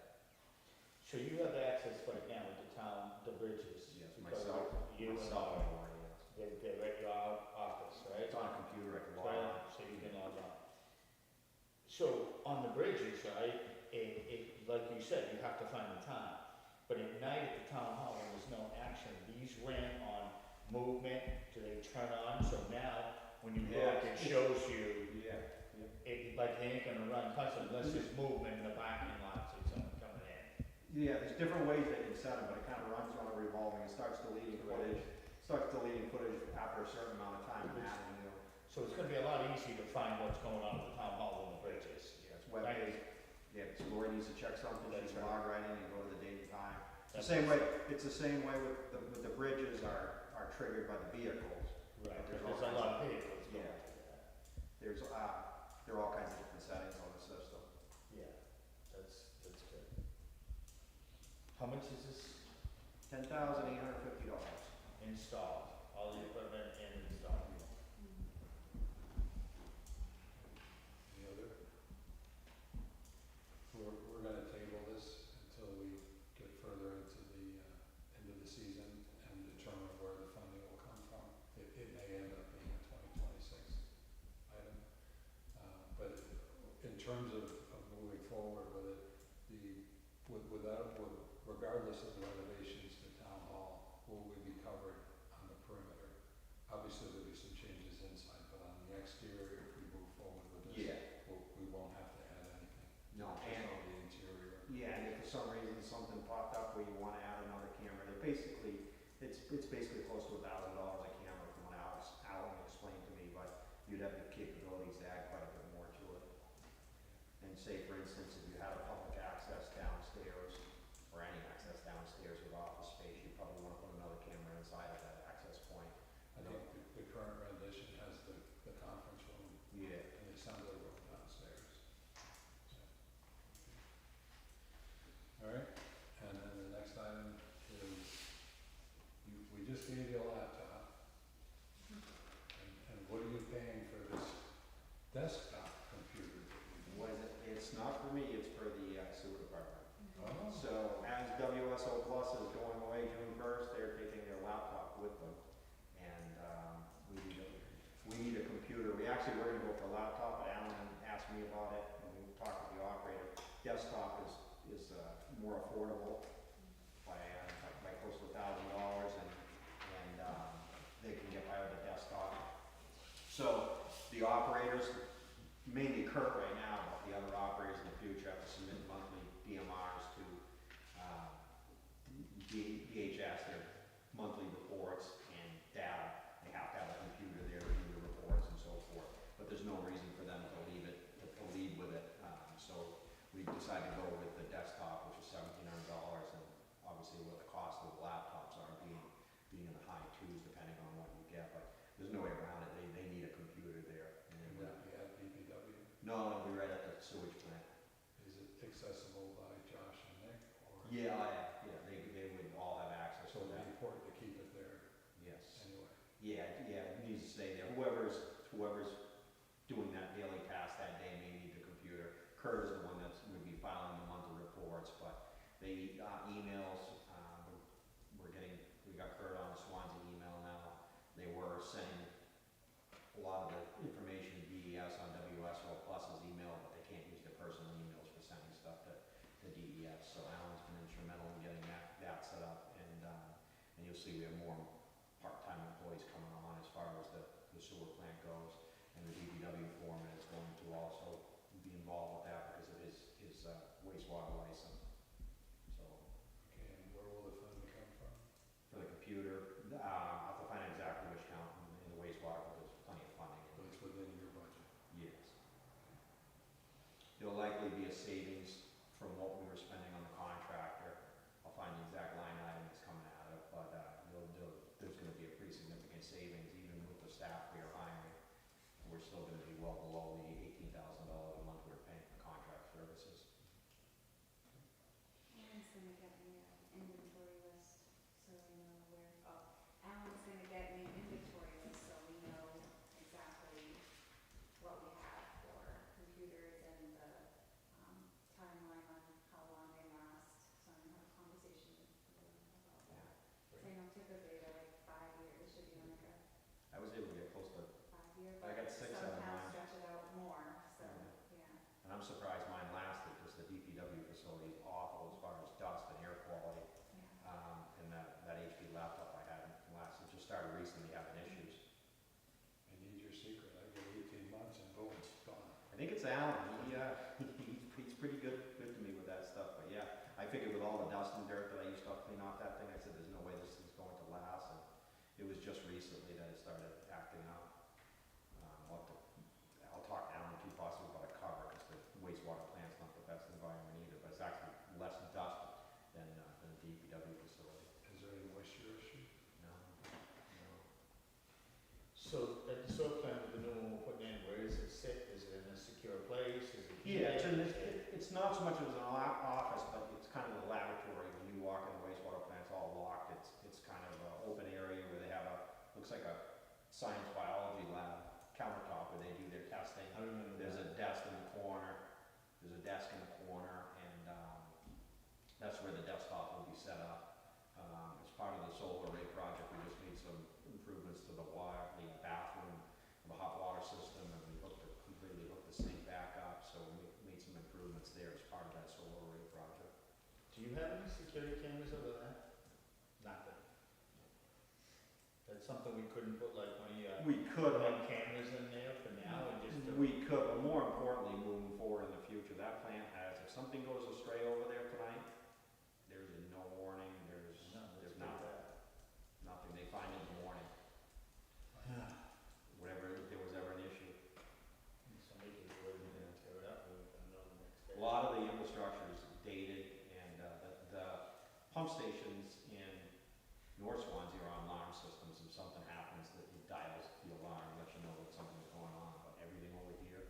So you have access right now with the town, the bridges? Yes, because myself, You and myself, they're at your office, right? it's on a computer, I can log Right, on. so you can log on. So on the bridges, right, like you said, you have to find the time. But at night at the town hall, when there's no action, these ran on movement, do they turn on? So now, when you look, it shows you, Yeah. like they ain't gonna run constantly unless there's movement in the parking lot, so someone coming in. Yeah, there's different ways they can set it, but it kind of runs on a revolving, it starts deleting footage after a certain amount of time and adding new. So it's gonna be a lot easier to find what's going on at the town hall than the bridges. Yeah, it's web-based. Yeah, so Lori needs to check something, she That's can right. log right in and go to the date and time. It's That's the same way, it's the same way with the bridges are triggered by the vehicles. Right, There's there's all a lot of vehicles going Yeah. through that. There are all kinds of different settings on the system. Yeah, that's good. How much is this $10,850. installed, all the equipment and installed? Any other? We're gonna table this until we get further into the end of the season and determine where the funding will come from. It may end up being a 2026 item. But in terms of moving forward with it, regardless of the renovations to town hall, will we be covered on the perimeter? Obviously, there'll be some changes inside, but on the exterior, if we move forward with this, Yeah. we won't have to add anything. No, Just and, on the interior. yeah, and if for some reason something popped up where you want to add another camera, it's basically close to $1,000 a camera from what Alan explained to me, but you'd have the capabilities to add quite a bit more to it. And say, for instance, if you had a public access downstairs, or any access downstairs with office space, you probably want to put another camera inside of that access point. I think the current rendition has the conference room Yeah. and the assembly room downstairs. All right, and then the next item is, we just gave you a laptop. And what are you paying for this desktop computer that we What is it? It's not for me, it's for the sewer department. Oh. So as WSO Plus is going away June 1st, they're taking their laptop with them. And we need a computer. We actually were gonna go for a laptop, but Alan asked me about it, and we talked with the operator. Desktop is more affordable by close to $1,000, and they can get by with a desktop. So the operators, mainly Kurt right now, but the other operators in the future have to submit monthly DMRs to DHS, their monthly reports and data. They have to have a computer there to do the reports and so forth, but there's no reason for them to lead with it. So we decided to go with the desktop, which is $1,700, and obviously what the cost of the laptops are being in the high twos, depending on what you get, but there's no way around it. They need a computer there. Can that be at DPW? No, it'll be right at the sewage plant. Is it accessible by Josh and Nick, or? Yeah, they would all have access So to it'd be that. important to keep it there Yes. anyway. Yeah, it needs to stay there. Whoever's doing that daily task that day may need the computer. Kurt is the one that would be filing the monthly reports, but they, emails, we got Kurt on Swansea email now. They were sending a lot of the information to DES on WSO Plus's email, but they can't use their personal emails for sending stuff to DES. So Alan's been instrumental in getting that set up, and you'll see we have more part-time employees coming on as far as the sewer plant goes. And the DPW foreman is going to also be involved with that because of his wastewater license. So, Okay, and where will the funding come from? for the computer, I'll have to find out exactly which account in the wastewater, but there's plenty of funding in But it. it's within your budget. Yes. There'll likely be a savings from what we were spending on the contractor. I'll find the exact line item it's coming out of, but there's gonna be a pretty significant savings even with the staff we are hiring. We're still gonna be well below the $18,000 a month we're paying for contract services. Alan's gonna get me an inventory list, so we know where, Alan's gonna get me an inventory list, so we know exactly what we have for computers and the, timeline on how long they last, so I'm gonna have a conversation with him about that. So I know typically they're like 5 years, should be on like a I was able to get close to, 5-year, I but got 6 out of sometimes mine. stretch it out more, so, Yeah. yeah, and I'm surprised mine lasted because the DPW facility is awful as far as dust and air quality. yeah. And that HP laptop I had lasted, just started recently having issues. I need your secret. I get 18 months and boom, it's gone. I think it's Alan, he's pretty good to me with that stuff, but yeah, I figured with all the dust and dirt that I used to clean off that thing, I said, there's no way this thing's going to last, and it was just recently that it started acting up. I'll talk to Alan too possibly about a cover, because the wastewater plant's not the best environment either, but it's actually less dust than the DPW facility. Is there any moisture issue? No. So at the soil plant with the new one we're putting in, where does it sit? Is it in a secure place? Is it? Yeah, it's not so much as an office, but it's kind of a laboratory. When you walk in the wastewater plant, it's all locked. It's kind of an open area where they have looks like a science biology lab countertop where they do their testing. I remember There's that. a desk in the corner, and that's where the desktop will be set up. As part of the solar array project, we just made some improvements to the bathroom, the hot water system, and we completely hooked the sink back up, so we made some improvements there as part of that solar array project. Do you have any security cameras over there? Nothing. That's something we couldn't put like one of your We could have, cameras in there for now and just do. we could, but more importantly, moving forward in the future, that plant has, if something goes astray over there tonight, there's no warning, there's No, that's not, pretty bad. nothing, they find it in the morning, whatever, if there was ever an issue. Somebody could go in there and tear it up, and we're gonna know the next day. A lot of the infrastructure is dated, and the pump stations in North Swansea are on alarm systems. If something happens, that it dials the alarm, lets you know that something's going on. But everything over here,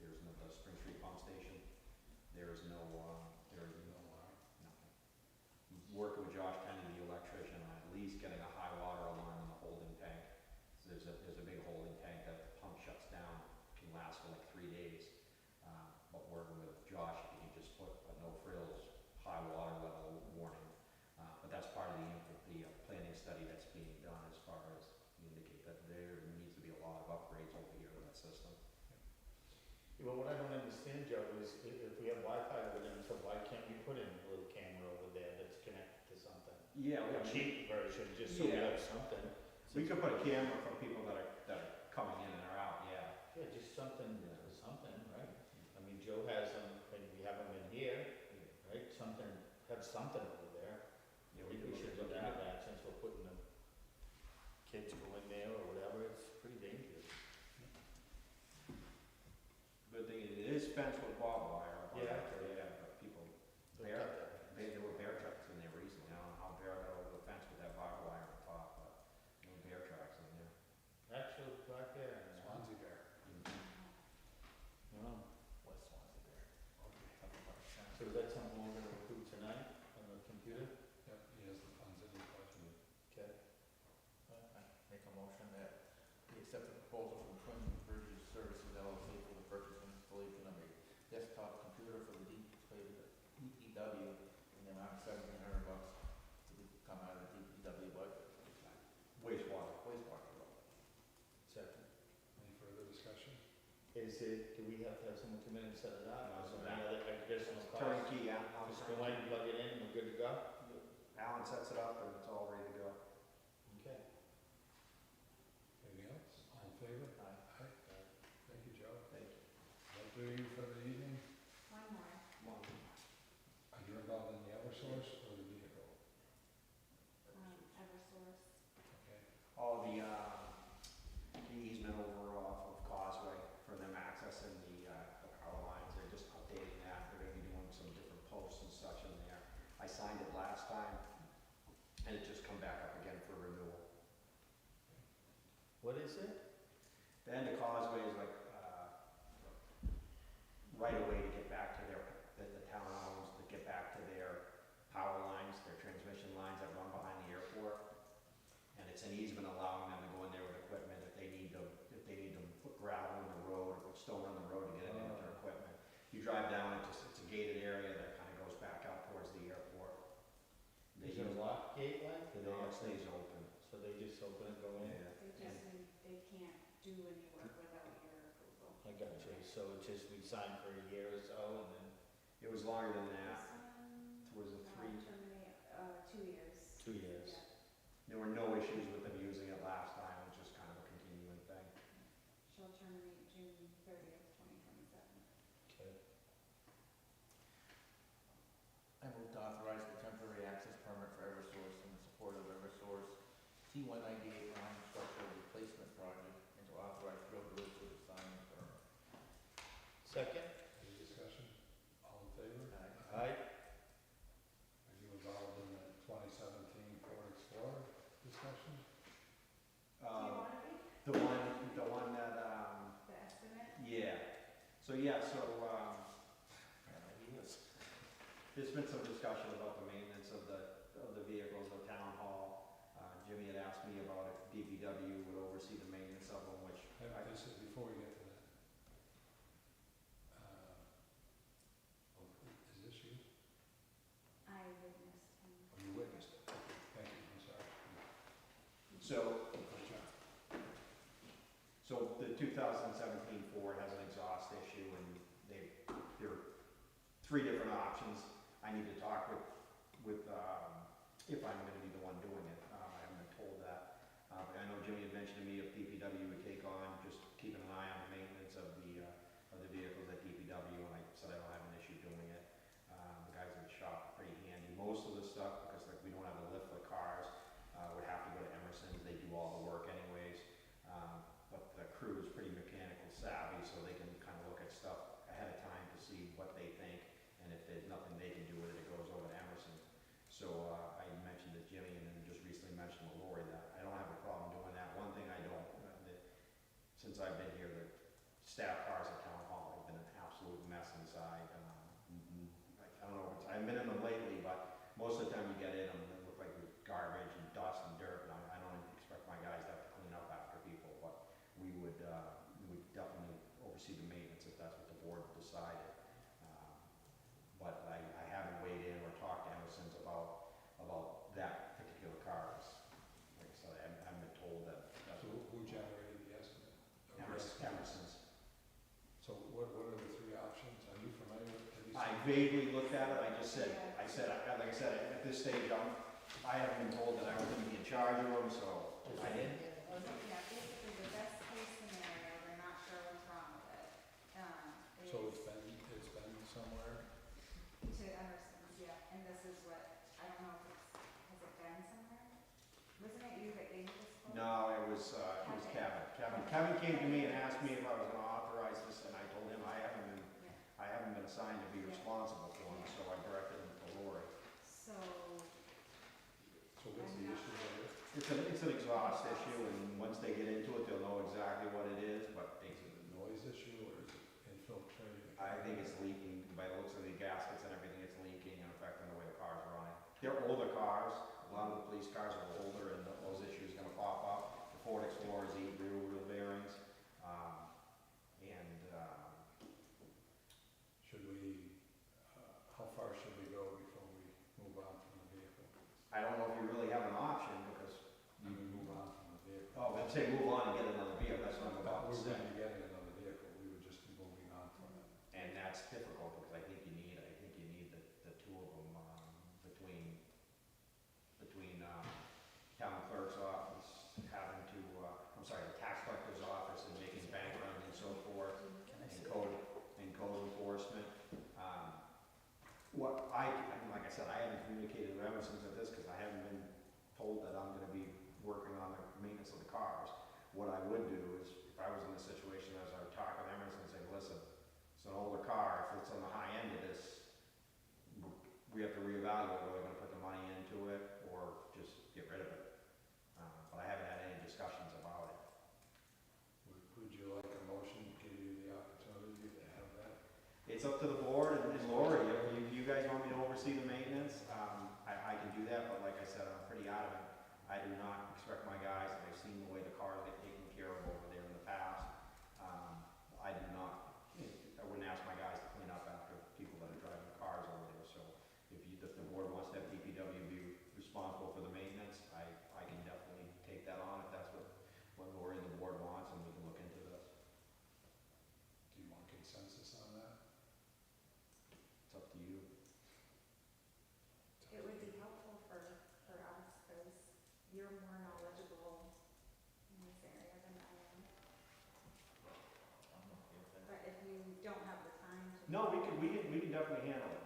there's no, the Spring Street pump station, there is no alarm. Nothing. Working with Josh Kennedy, the electrician, on at least getting a high water alarm in the holding tank. So there's a big holding tank that the pump shuts down, can last for like 3 days. But working with Josh, he can just put a no frills, high water level warning. But that's part of the planning study that's being done as far as indicate that there needs to be a lot of upgrades over here to that system. Yeah, well, what I don't understand, Joe, is if we have Wi-Fi over there, so why can't we put in a little camera over there that's connected to something? Yeah, A cheap version, just so we Yeah. have something. we could put a camera for people that are coming in and are out, yeah. Yeah, just something, right? I mean, Joe has them, and we have them in here, right? Have something over there. Yeah, We should look into that since we're putting the kids go in there or whatever, it's pretty dangerous. Good thing it is fenced with barbed wire. Yeah. But people, They'll cut that. there were bear tracks in there recently. I don't know how bear got over the fence with that barbed wire on top, but no bear tracks in there. Actual right there. Swansea Bear. No, West Swansea there. so is that something we're gonna approve tonight on the computer? Yep, he has the funds in his budget. Okay. Make a motion that we accept the proposal from Twin Bridges Services LLC for the purchase and installation of a desktop computer for the DPW in the amount of $1,700 to come out of the DPW budget. Wastewater. Second. Any further discussion? Is it, do we have to have someone come in and set it up? No, Is so there any other additional cost? Turnkey, yeah. Just go in, plug it in, and we're good to go? Alan sets it up and it's all ready to go. Okay. you for the evening? One more. Are you involved in the Eversource or the vehicle? Eversource. Okay. All the easement over off of Causeway for them accessing the power lines, they're just updating that, they're gonna be doing some different posts and such in there. I signed it last time, and it just come back up again for renewal. What is it? The end of Causeway is like, right away to get back to that the town owns, to get back to their power lines, their transmission lines that run behind the airport. And it's an easement allowing them to go in there with equipment if they need to put gravel in the road or put stone in the road to get it in with their equipment. You drive down, it's a gated area that kind of goes back out towards the airport. Is it a lock gate like? Do they No, it actually, stays open. so they just open and go in? Yeah. They can't do any work without your approval. I got you, so it's just we sign for a year or so and then It was longer than This that. one, Was it three? terminate, 2 years. 2 years. Yeah. There were no issues with them using it last time, it was just kind of a continuing thing. Shall terminate June 30th, 2027. Okay. I move to authorize the temporary access permit for Eversource in the support of Eversource T198 line structural replacement project and to authorize Joe DeRusso to sign the permit. Second? Any discussion? All in favor? Aye. Are you involved in the 2017 Ford Explorer discussion? Do you want to be The one that, the estimate? yeah. So, Apparently he is. there's been some discussion about the maintenance of the vehicles, the town hall. Jimmy had asked me about if DPW would oversee the maintenance of them, which This is before we get to that. Is this you? I witnessed him. Oh, you witnessed it. Thank you, I'm sorry. So, Good job. so the 2017 Ford has an exhaust issue, and there are 3 different options. I need to talk with if I'm going to be the one doing it. I haven't been told that. But I know Jimmy had mentioned to me if DPW would take on just keeping an eye on the maintenance of the vehicles at DPW, and I said I don't have an issue doing it. The guys at the shop are pretty handy. Most of the stuff, because like we don't have a lift for cars, would have to go to Emerson's. They do all the work anyways. But the crew is pretty mechanical savvy, so they can kind of look at stuff ahead of time to see what they think, and if there's nothing they can do with it, it goes over to Emerson. So I mentioned to Jimmy, and then just recently mentioned to Lori that I don't have a problem doing that. One thing I don't, since I've been here, the staff cars at Town Hall have been an absolute mess inside. I don't know, I haven't been in them lately, but most of the time you get in them, they look like garbage and dust and dirt, and I don't expect my guys to have to clean up after people, but we would definitely oversee the maintenance if that's what the board decided. But I haven't weighed in or talked to Emerson's about that particular car. Like I said, I haven't been told that. So who generated the estimate? Emerson's. So what are the 3 options? Are you familiar with? Have you I seen- vaguely looked at it, like I said, like I said, at this stage, I haven't been told that I was gonna be in charge of them, so Is I it in didn't. here? Yeah, basically the best case scenario, they're not sure what's wrong with it. So Is it's been somewhere? to Emerson's, yeah, and this is what, I don't know if has it been somewhere? Wasn't it you that gave me this quote? No, it was Kevin. Kevin came to me and asked me if I was gonna authorize this, and I told him I haven't been assigned to be responsible for them, so I directed him to Lori. So, So what's the issue there? It's an exhaust issue, and once they get into it, they'll know exactly what it is, but Is it a noise issue or is it infiltrating? I think it's leaking, by the looks of the gaskets and everything, it's leaking and affecting the way the car's running. They're older cars, a lot of the police cars are older, and those issues are gonna pop up. The Ford Explorers eat real bearings, Should we, how far should we go before we move on from the vehicle? I don't know if you really have an option, because, You would move on from the vehicle. oh, I'd say move on and get another vehicle, that's what I'm about to We say. wouldn't be getting another vehicle, we would just be moving on from it. And that's difficult, because I think you need the 2 of them, between town clerk's office, having to, the tax collector's office and making bank runs and so forth, Can I and see? code what I would do is, if I was in this situation, as I would talk with Emerson and say, listen, it's an older car, if it's on the high end of this, we have to reevaluate whether we're gonna put the money into it or just get rid of it. But I haven't had any discussions about it. Would you like a motion to give you the opportunity to have that? It's up to the board and Lori, if you guys want me to oversee the maintenance, I can do that, but like I said, I'm pretty adamant. I do not expect my guys, and I've seen the way the cars get taken care of over there in the past. I do not, I wouldn't ask my guys to clean up after people that are driving cars over there, so if the board wants to have DPW be responsible for the maintenance, I can definitely take that on if that's what Lori and the board wants, and we can look into this. Do you want consensus on that? It's up to you. It would be helpful for us, because you're more knowledgeable in this area than I am. I'm okay with that. But if you don't have the time to. No, we can definitely handle it.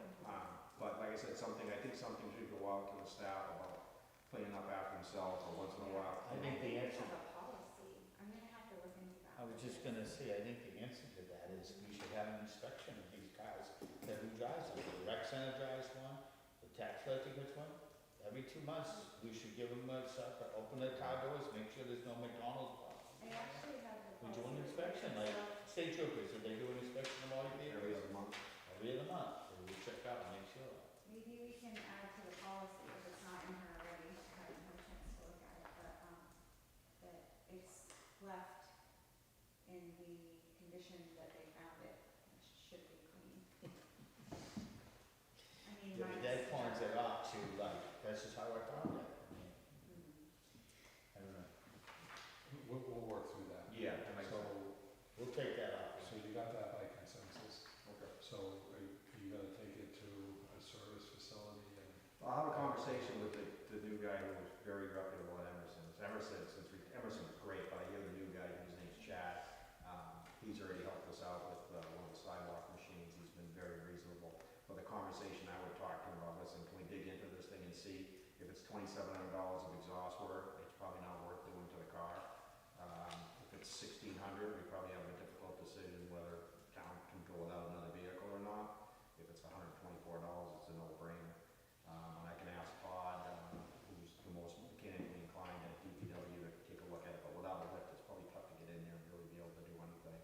But like I said, I think something should go out to the staff about cleaning up after themselves or once in a while. I think the we answer, have a policy. I'm gonna have to look into that. I was just gonna say, I think the answer to that is we should have an inspection of these cars, that who drives them. The rec center drives one, the tax collector gets one. Every 2 months, we should give them a suck, open their car doors, make sure there's no McDonald's. I actually have the We policy. do an inspection, like state troopers, did they do an inspection of all your Every vehicles? other month. Every other month, so we check out and make sure. Maybe we can add to the policy, if it's not in here already, I haven't had a chance to look at it, but, that it's left in the condition that they found it, which should be clean. I mean, Yeah, mine's. the dead pawns are up to like, this is how I found it. Mhm. I don't know, We'll work through that. Yeah, that makes sense. So, we'll take that up. so you got that by consensus? Okay. So are you gonna take it to a service facility and? I'll have a conversation with the new guy who was very reputable at Emerson. Emerson was great, but I hear the new guy, whose name's Chad, he's already helped us out with one of the sidewalk machines. He's been very reasonable. But the conversation I would talk to him about, listen, can we dig into this thing and see if it's $2,700 of exhaust work, it's probably not worth doing to the car. If it's $1,600, we probably have a difficult decision whether town can go without another vehicle or not. If it's $124, it's a no-brainer. And I can ask Todd, who's the most mechanically inclined at DPW, to take a look at it, but without a lift, it's probably tough to get in there and really be able to do anything.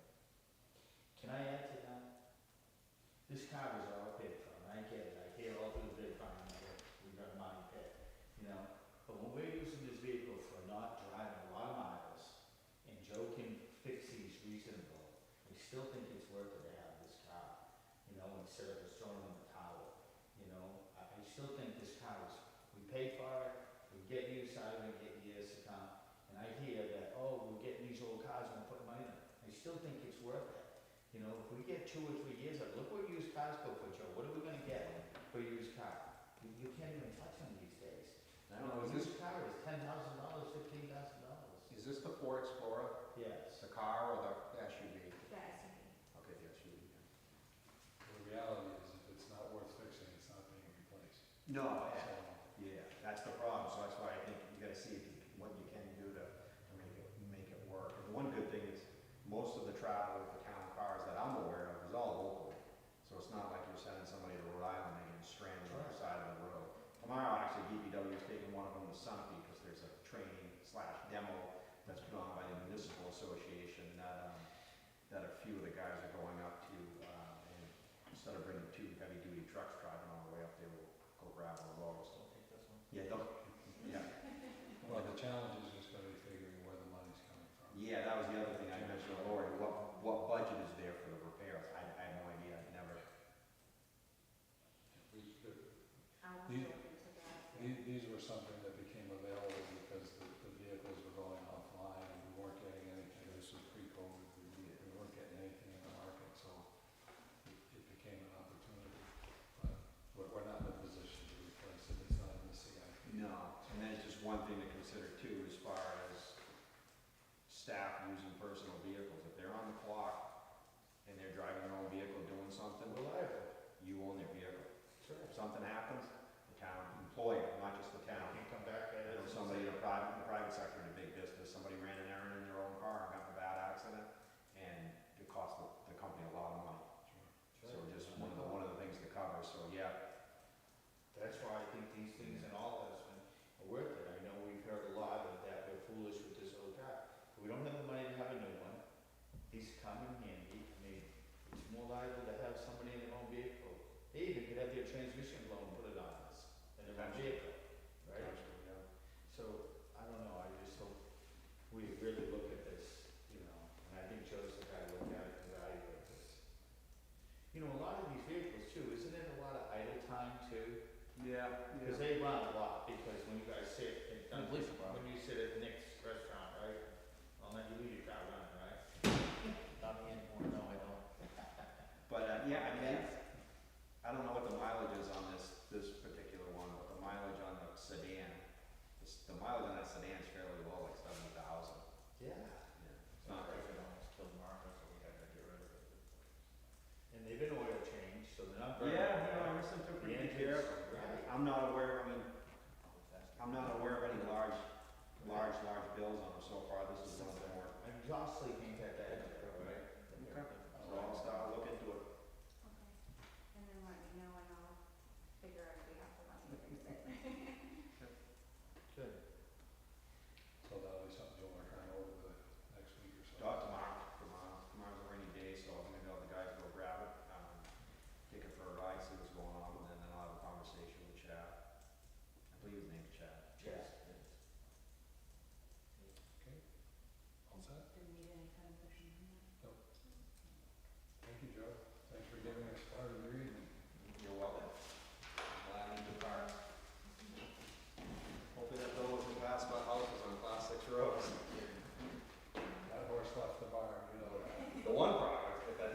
Can I add to that? This car was all paid for, and I get it, I hear all through the grapevine that we got money paid, you know? But when we're using this vehicle for not driving a lot of miles, and Joe can fix these reasonable, I still think it's worth it to have this car, you know, instead of just throwing in the towel, you know? I still think this car is, we pay for it, we get use out of it, get years to come, and I hear that, oh, we're getting these old cars and put money in them. I still think it's worth it. You know, if we get 2 or 3 years of, look what used cars go for, Joe, what are we gonna get for a used car? You can't even touch them these days. I You don't know, know, a is used car is $10,000, $15,000. this the Ford Explorer, Yes. the car or the SUV? The SUV. Okay, the SUV. The reality is, if it's not worth fixing, it's not being replaced. No, So, yeah, that's the problem, so that's why I think you gotta see what you can do to make it work. And the one good thing is, most of the travel with the town cars that I'm aware of is all local. So it's not like you're sending somebody to Rhode Island and getting stranded on the side of the road. Tomorrow, actually, DPW is taking one of them to Sunapee, because there's a training/demo that's put on by the municipal association that a few of the guys are going up to, and instead of bringing 2 heavy-duty trucks driving all the way up there, we'll go grab one of those. Don't take this one. Yeah, yeah. well, the challenge is just gonna be figuring where the money's coming from. Yeah, that was the other thing I mentioned to Lori, what budget is there for the repairs? I have no idea, I've never. I'll have to These- look into that. These were something that became available because the vehicles were going offline and we weren't getting anything. This was pre-COVID, we weren't getting anything in the market, so it became an opportunity. But we're not in a position to replace it, it's not in the CIP. No, and then it's just one thing to consider too, as far as staff using personal vehicles. If they're on the clock and they're driving their own vehicle doing something, Reliable. you own their vehicle. Sure. If something happens, the town employer, not just the town. Can come back at I it. know somebody in the private sector in a big business, somebody ran an errand in their own I'm not aware, I mean, I'm not aware of any large bills on them so far. This is one of the more, Exhaust Lake ain't that bad, right? so I'll start look into it. Okay, and then let me know and I'll figure out if we have the money to fix it. Good. So that'll be something you'll work on over the next week or so. Tomorrow's a rainy day, so I'm gonna go, the guys go grab it, take it for a ride, see what's going on, and then I'll have a conversation with Chad. I believe his name's Chad. Yes. Okay, all set? Didn't need any kind of pushing on that. Thank you, Joe. Thanks for giving us part of your evening. You're welcome. I'm glad you took part. Hopefully that bill wasn't passed by houses on class 6 roads. That horse left the barn, you know that. The one problem,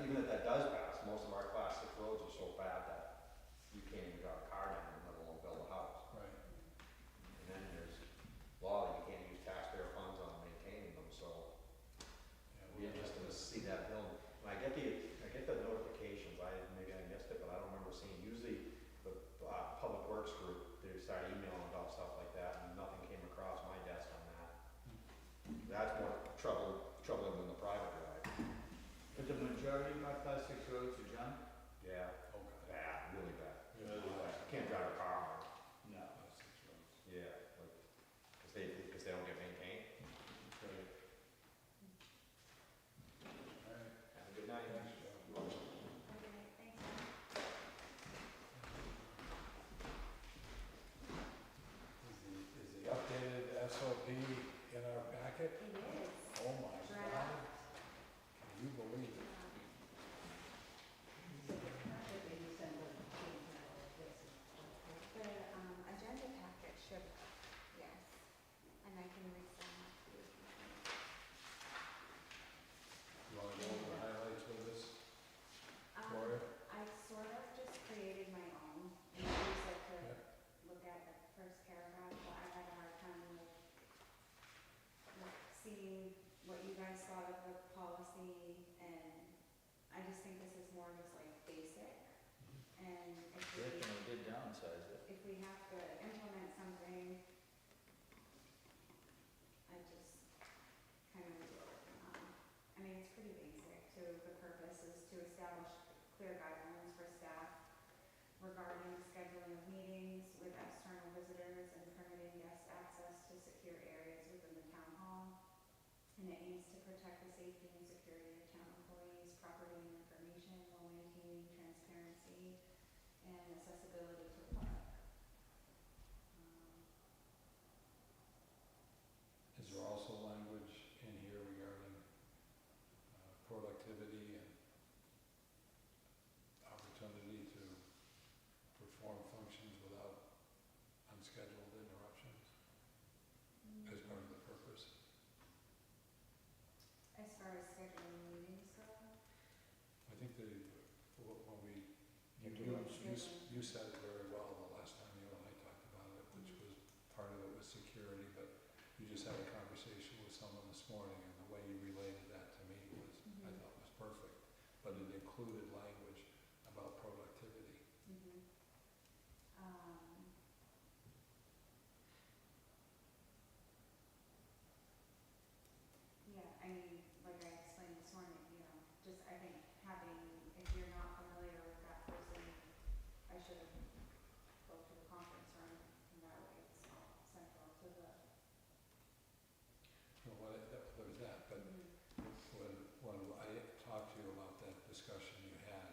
even if that does pass, most of our class 6 roads are so bad that you can't even drive a car down them, let alone build a house. Right. And then there's law that you can't use taxpayer funds on maintaining them, so Yeah, it'll be interesting to see that bill. When I get the notifications, maybe I missed it, but I don't remember seeing, usually the Public Works group, they start emailing about stuff like that, and nothing came across my desk on that. That's more troubling than the private drive. But the majority of our class 6 roads are junk? Yeah, Oh, God. bad, really bad. Really bad. Can't drive a car on it. No. Class 6 roads. Yeah, like, because they don't get maintained. Great. All right. Have a good night. Thanks, Joe. Okay, thanks. Is the updated SOP in our packet? It is. Oh, my God. Draft. Can you believe it? So the packet that you sent was change now, this is. The, agenda packet should, yes, and I can resend that to you. You want to go over the highlights with us, Um, Gloria? I sort of just created my own, and I used it to Yeah. look at the first paragraph, but I had a hard time with seeing what you guys thought of the policy, and I just think this is more just like basic, and if we, Definitely did downsize it. if we have to implement something, I just kind of rewrote it. I mean, it's pretty basic, so the purpose is to establish clear guidelines for staff regarding scheduling of meetings with external visitors and permitting guest access to secure areas within the town hall. And it aims to protect the safety and security of town employees, property and information while maintaining transparency and accessibility to the public. Is there also language in here regarding productivity and opportunity to perform functions without unscheduled interruptions as part of the purpose? As far as scheduling meetings go, I think when we, Interruptions. you said it very well the last time you and I talked about it, which was, part of it was security, but you just had a conversation with someone this morning, and the way you related that to me was, I Mhm. thought was perfect, but it included language about productivity. mhm. Yeah, I mean, like I explained this morning, just I think having, if you're not familiar with that person, I should have go to the conference room, and that way it's all central to the. Well, there's that, but when I talked to you about that discussion you had,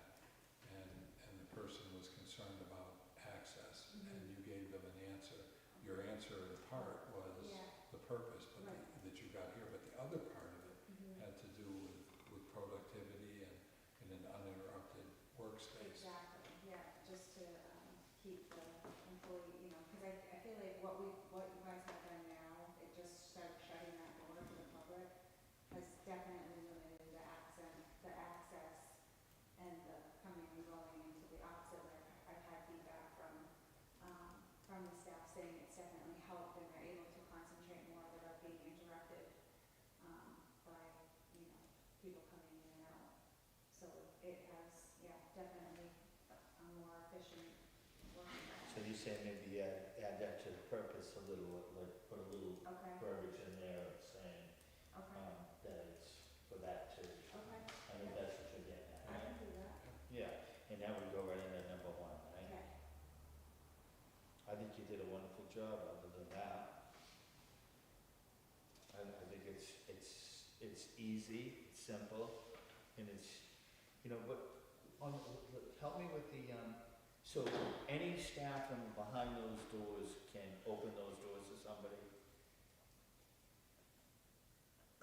and the person was concerned about access, and you gave them an answer, your answer in part was Yeah. the purpose, but Right. that you got here, but the other part of it Mhm. had to do with productivity and an uninterrupted workspace. Exactly, yeah, just to, keep the employee, cause I feel like what you guys have done now, it just shutting that door to the public has definitely limited the access and the coming and going into the opposite, where I've had feedback from the staff saying it's definitely helped and they're able to concentrate more without being interrupted, by, people coming in and out. So it has, yeah, definitely a more efficient working. So you saying maybe add that to the purpose a little, like, put a little Okay, verbiage in there saying, okay, that it's for that too. okay, I think that's what you're getting at, I right? can do that, Yeah, and that would go right into number one, right? okay. I think you did a wonderful job other than that. I think it's easy, it's simple, and it's, you know, but, help me with the, so any staff from behind those doors can open those doors to somebody?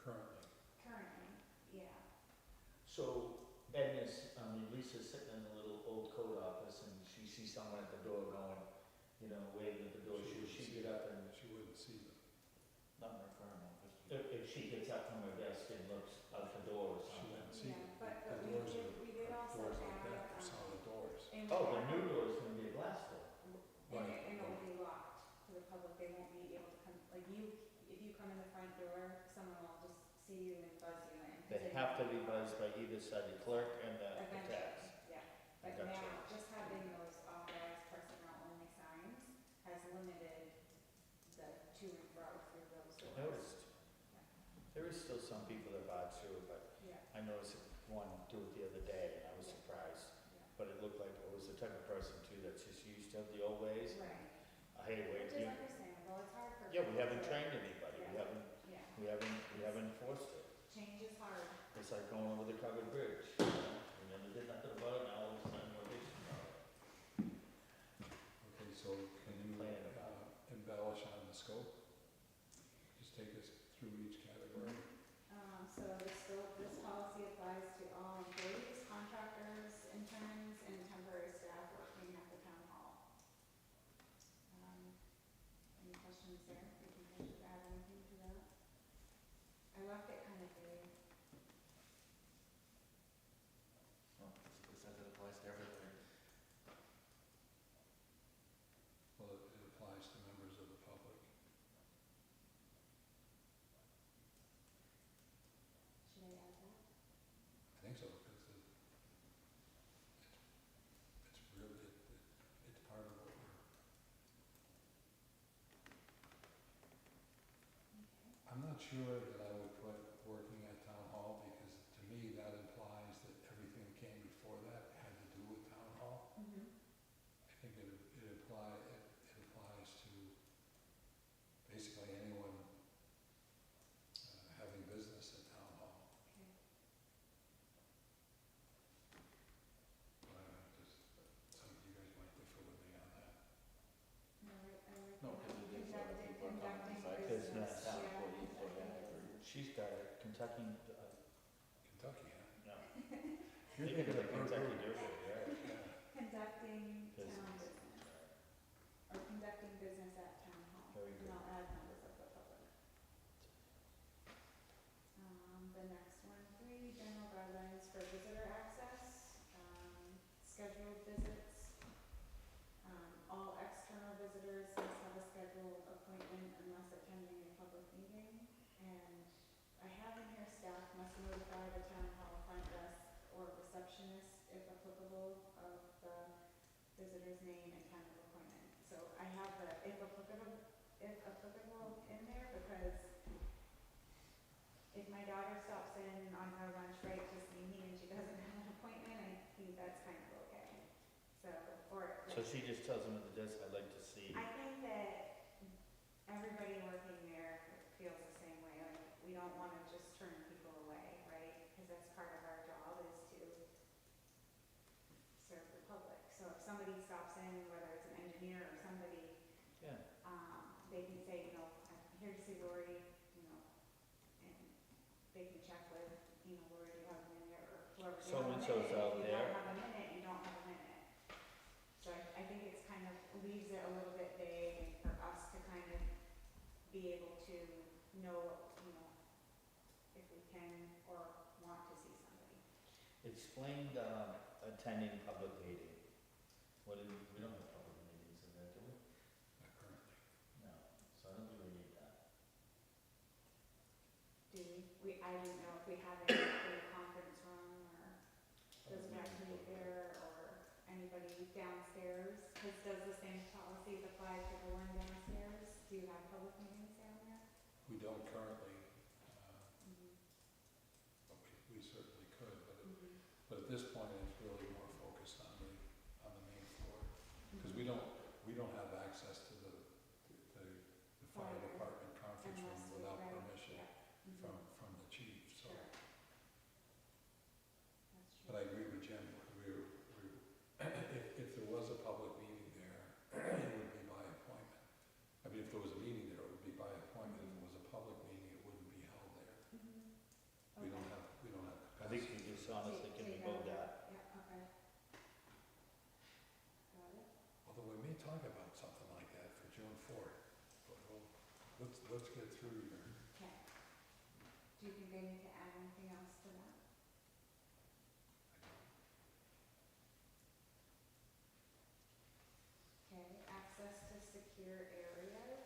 Currently. Currently, yeah, So Lisa's sitting in the little old code office and she sees someone at the door going, you know, waving at the door, should she get up and, She wouldn't see them. Not in our current office. if she gets up from her desk and looks out the door or She something? wouldn't see them. yeah, but The we doors did are also doors like add, that, they're solid doors. and Oh, we the new added- door is gonna be a glass door. And it will be locked to the public, they won't be able to come, like if you come in the front door, someone will just see you and buzz you in. 'cause They know have to be you are. buzzed by either side, the clerk and the tax. Eventually, yeah, I but gotcha. now, just having those authorized personnel only signs has limited the to and fro through those I doors. noticed, there is still some people that buy through, but Yeah, I noticed one do it the other day and I was surprised. yeah, But it looked like it was the type of person too that's just used to the old ways. right, Hey, wait, which is understandable, it's hard for. yeah, we people haven't to- trained anybody, Yeah. Yeah, we haven't enforced it. change is hard. It's like going over the covered bridge, you know? We never did nothing about it, now all of a sudden we're bitching about it. Okay, so can you Plan. embellish on the scope? Just take us through each category. So the scope, this policy applies to all employees, contractors, interns, and temporary staff working at the town hall. Any questions there? Do you think I should add anything to that? I left it kind of vague. Well, it says it applies to everything. Well, it applies to members of the public. Should I add that? I think so, because it's really, it's part of what we're, Okay. I'm not sure that I would put working at town hall, because to me, that implies that everything that came before that had to do with town hall. Mm-hmm. I think it applies to basically anyone having business at town hall. Okay. Just, some of you guys might differ with me on that. No, I like No, that. 'cause it is other people are coming Conducting inside. business, Business. Town yeah, employees, so conducting yeah, I agree. business. She's got a Kentucky, Kentucky, huh? no, You're maybe thinking the of Kentucky Burger. Derby, right? Conducting town Business. business, or conducting business at town hall. Very And good. I'll add members of the public. The next one, 3, general guidelines for visitor access, scheduled visits. All external visitors must have a scheduled appointment unless attending a public meeting. And I have in here, staff must notify the town hall front desk or receptionist, if applicable, of the visitor's name and time of appointment. So I have the if applicable in there because if my daughter stops in on her lunch break to see me and she doesn't have an appointment, I think that's kind of okay. So, or. So she just tells them at the desk, I'd like to see, I think that everybody working there feels the same way, like, we don't wanna just turn people away, right? Cause that's part of our job is to serve the public. So if somebody stops in, whether it's an engineer or somebody, yeah. they can say, you know, I'm here to see Lori, you know, and they can check with, you know, Lori, do you have a minute, or whoever. "Do you have a So-and-so's minute?" out If you there. don't have a minute, you don't have a minute. So I think it's kind of leaves it a little bit vague and for us to kind of be able to know, you know, if we can or want to see somebody. Explain, attending public meeting. What do we don't have public meetings in there, do we? Not currently. No, so I don't think we need that. Do we, I didn't know if we have any in the conference room or does Matt meet there or anybody downstairs? Cause does the same policies apply to the one downstairs? Do you have public meetings down there? We don't currently, Mm-hmm. but we certainly could, Mm-hmm. but at this point, it's really more focused on the main floor. Because we don't have access to the fire Fire. department conference room Unless we- without right, permission yeah. Mhm. from the chief, so. Sure. That's true. But I agree with Jim, if there was a public meeting there, it would be by appointment. I mean, if there was a meeting there, it would be by appointment. If it was a public meeting, it wouldn't be held there. Mhm. We don't Okay. have I think capacity. you just honestly can be Take both out that. Yeah, okay. Got it. Although we may talk about something like that for June 4th, but let's get through your. Okay. Do you think I need to add anything else to that? Okay, access to secure areas.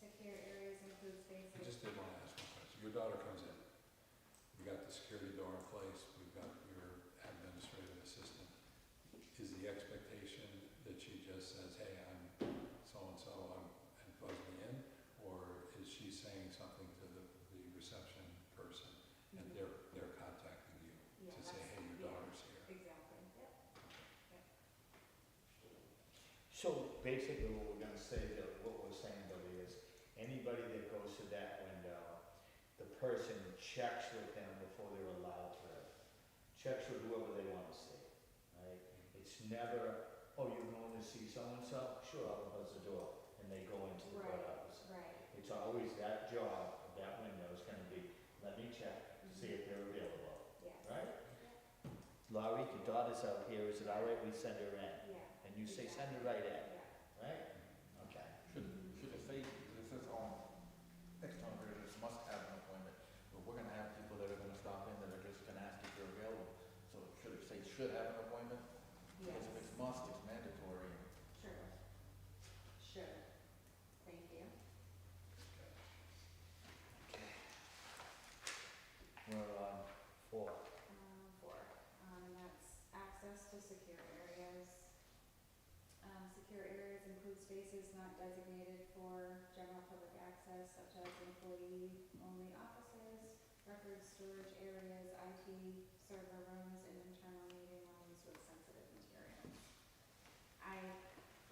Secure areas include spaces. I just did want to ask one question. Your daughter comes in. We got the security door in place. We've got your administrative assistant. Is the expectation that she just says, hey, I'm so-and-so, and buzz me in? Or is she saying something to the reception person and Mhm. they're contacting you Yeah, to say, that's- hey, your yeah, daughter's here? Exactly, yep. So basically what we're gonna say, what we're saying, Billy, is anybody that goes to that window, the person checks with them before they're allowed through. Checks with whoever they wanna see, right? It's never, oh, you're going to see so-and-so? Sure, I'll buzz the door, and they go into the Right. courthouse. Right. It's always that job, that window is gonna be, let me check to see if they're available, Yes. right? Laurie, your daughter's out here, is it all right we send her in? Yeah. And you say, send her right in, Yeah. right? Okay. Should it say, this says on external visitors must have an appointment, but we're gonna have people that are gonna stop in that are just gonna ask if you're available. So should it say should have an appointment? Yes. Because if it's must, it's mandatory. Sure. Sure. Thank you. We're on 4. Four, that's access to secure areas. Secure areas include spaces not designated for general public access, such as employee-only offices, records storage areas, IT server rooms, and internal meeting rooms with sensitive materials.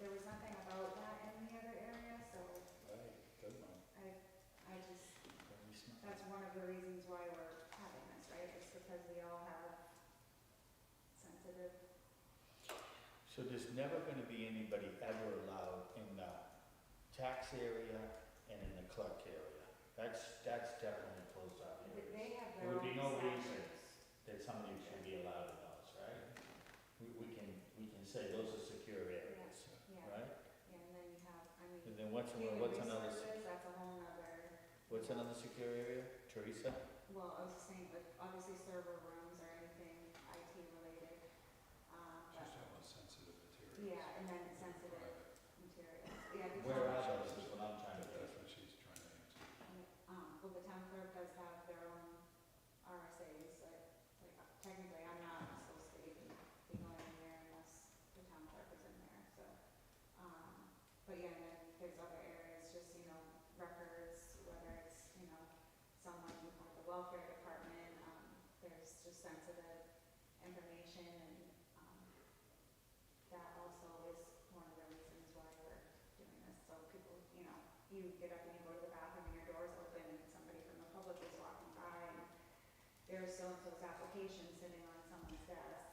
There was nothing about that in the other area, so Right, good one. I just, Very smart. that's one of the reasons why we're having this, right? It's because we all have sensitive. So there's never gonna be anybody ever allowed in the tax area and in the clerk area. That's definitely closed up They areas. have There their would own be no reason statutes. that somebody should be allowed in those, right? We can say those are secure areas, Yeah, right? yeah, and then you have, I mean, And then what's human another, resources, that's a whole nother, what's another secure area? Teresa? well, I was just saying, like, obviously server rooms or anything IT related. She's But, talking about sensitive materials. yeah, and then sensitive Private. materials, yeah. the Where town- are those is what I'm trying to That's get. what she's trying to answer. Well, the town clerk does have their own RSA's, like technically I'm not supposed to even be going in there unless the town clerk is in there, so. But yeah, and then there's other areas, just, records, whether it's, someone at the welfare department, there's just sensitive information and, that also is one of the reasons why we're doing this, so people, you get up and you go to the bathroom and your door's open and somebody from the public is walking by and there's so-and-so's application sitting on someone's desk.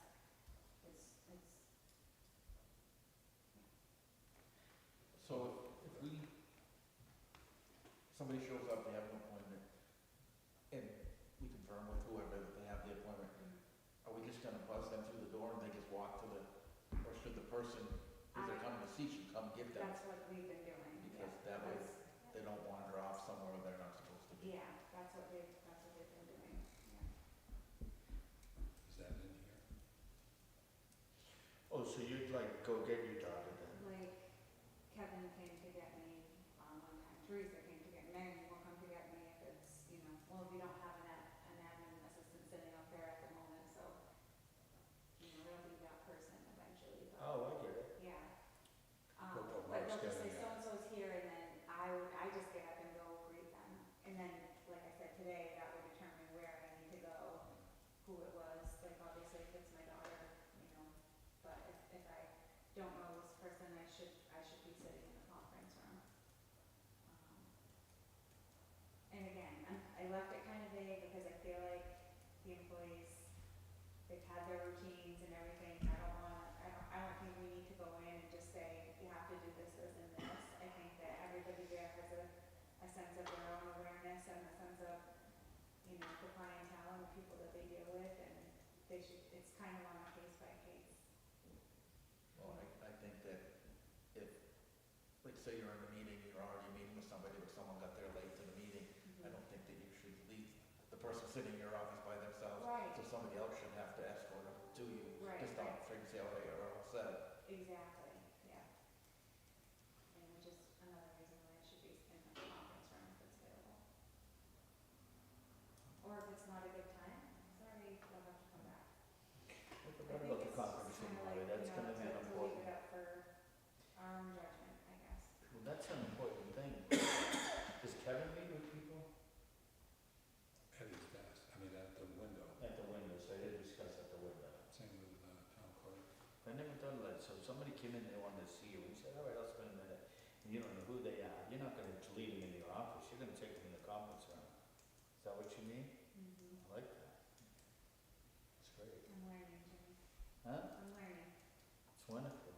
So if somebody shows up, they have an appointment, and we confirm with whoever that they have the appointment, are we just gonna buzz them through the door and they just walk to or should the person who they're coming to see should come get them? That's what we've been doing, yeah. Because that way That's- they don't wander off somewhere they're not supposed to be. Yeah, that's what they've been doing, yeah. Is that in here? Oh, so you'd like go get your daughter then? Like Kevin came to get me, one time, Teresa came to get me, Megan will come to get me if it's, well, we don't have an admin assistant sitting up there at the moment, so, they'll be that person eventually, but. Oh, they've had their routines and everything, I don't think we need to go in and just say, you have to do this, this, and this. I think that everybody there has a sense of their own awareness and a sense of, you know, the clientele and the people that they deal with, and they should, it's kind of on a case by case. Well, I think that if, like, say you're in a meeting, you're already meeting with somebody, but someone got there late to the meeting, I don't think that you should leave the person sitting in your office by themselves. Right. So somebody else should have to escort them to you Right, to stop so you can say, oh, hey, you're all set. Exactly, yeah. And which is another reason why it should be in the conference room if it's available. Or if it's not a good time, sorry, you'll have to come back. I forgot about the conference room, Molly, that's gonna be an To leave important, it up for our own judgment, I guess. well, that's an important thing. Does Kevin meet with people At his desk, I mean, at the window, at the window, so they discuss at the window? same with the town clerk. I never done that, so if somebody came in, they wanted to see you, and said, all right, I'll spend a minute, and you don't know who they are, you're not gonna leave them in your office, you're gonna take them in the conference room. Is that what you mean? Mm-hmm. I like that. It's great. I'm learning, Jimmy. Huh? I'm learning. It's wonderful.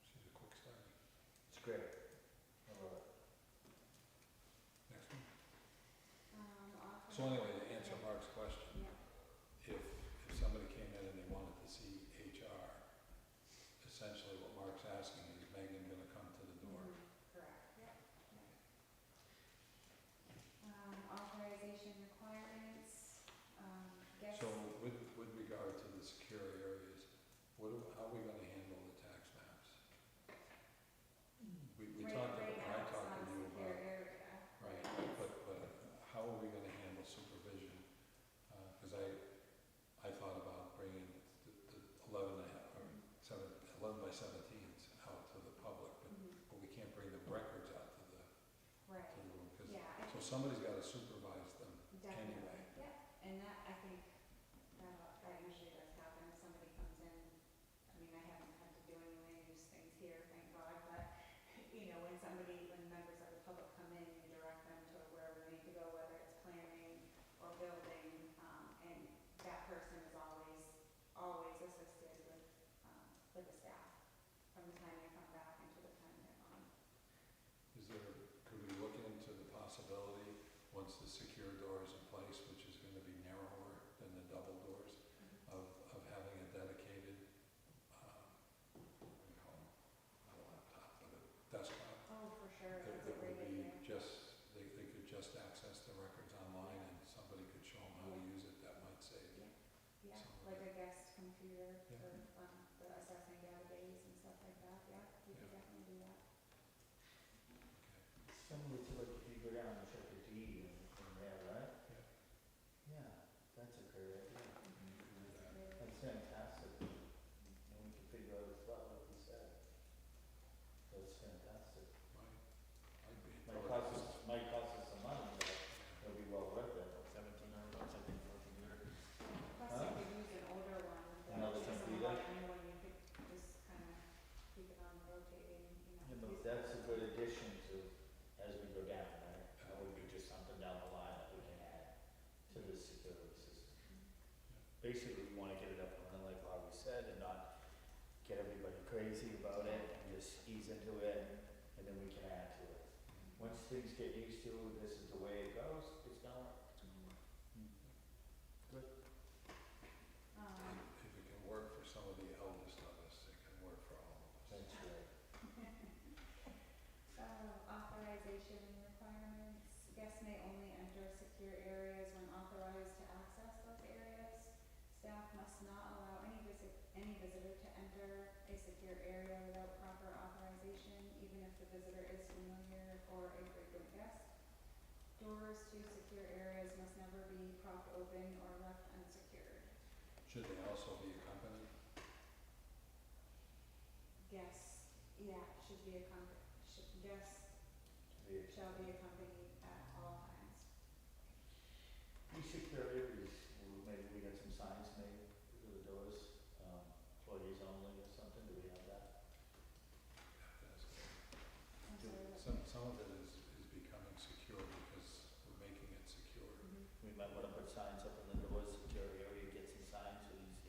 She's a quick study. It's great. I love it. Next one. Author- So anyway, to answer Mark's question, Yeah. if somebody came in and they wanted to see HR, essentially what Mark's asking is Megan gonna come to the door? Mhm. Correct, yep, yep. Authorization requirements, guess. So with regard to the secure areas, how are we gonna handle the tax maps? We talked about, Right now, I it's talked not to a you secure about, area. right, but how are we gonna handle supervision? Cause I thought about bringing the 11 or 11 by 17s out to the public, Mhm. but we can't bring the records out to the Right, room, cause, yeah, I so think somebody's gotta supervise them definitely, anyway. yeah, and that, I think, that usually does happen, if somebody comes in, I mean, I haven't had to do any land use things here, thank God, but, you know, when members of the public come in, you direct them to wherever they need to go, whether it's planning or building, and that person is always assisted with the staff, from the time they come back until the time they're gone. Could we look into the possibility, once the secure door is in place, which is gonna be narrower than the double doors, of having a dedicated, what do you call them? Not a laptop, but a desktop, Oh, for sure, that that's a would great be idea. they could just access the records online and somebody could show them how to use it, that might save. Yeah, some- like a guest computer Yeah. for, the assessing database and stuff like that, yeah, we could Yeah. definitely do that. Similar to like if you go down and check a deed and there, right? Yeah. Yeah, that's a great idea. That's a great That's fantastic. And we can figure out as well, like you said. That's fantastic. Might be. Might cost us some money, but it'll be well worth it. $1,700, I think, for a computer. Plus Huh? you could use an older one, Another just computer? like a new one, you could just kind of keep it on rotating, you know. Yeah, but use it that's a as good addition to, as we go down, right? That would be just something down the line that we can add to the security system. Basically, we wanna get it up and running like Harvey said, and not get everybody crazy about it, and just ease into it, and then we can add to it. Once things get used to, this is the way it goes, it's gonna work. Good. If it can work for some of the eldest of us, it can work for all of us. That's right. Authorization requirements, guests may only enter secure areas when authorized to access those areas. Staff must not allow any visitor to enter a secure area without proper authorization, even if the visitor is familiar or a frequent guest. Doors to secure areas must never be propped open or left unsecured. Should they also be accompanied? Guests, yeah, should be guests shall be accompanied at all times. These secure areas, maybe we got some signs made for the doors, employees only or something, do we have that? That's good. I'm sorry, what? Some of it is becoming secure because we're making it secure. Mhm. We might wanna put signs up on the doors, secure area, get some signs for these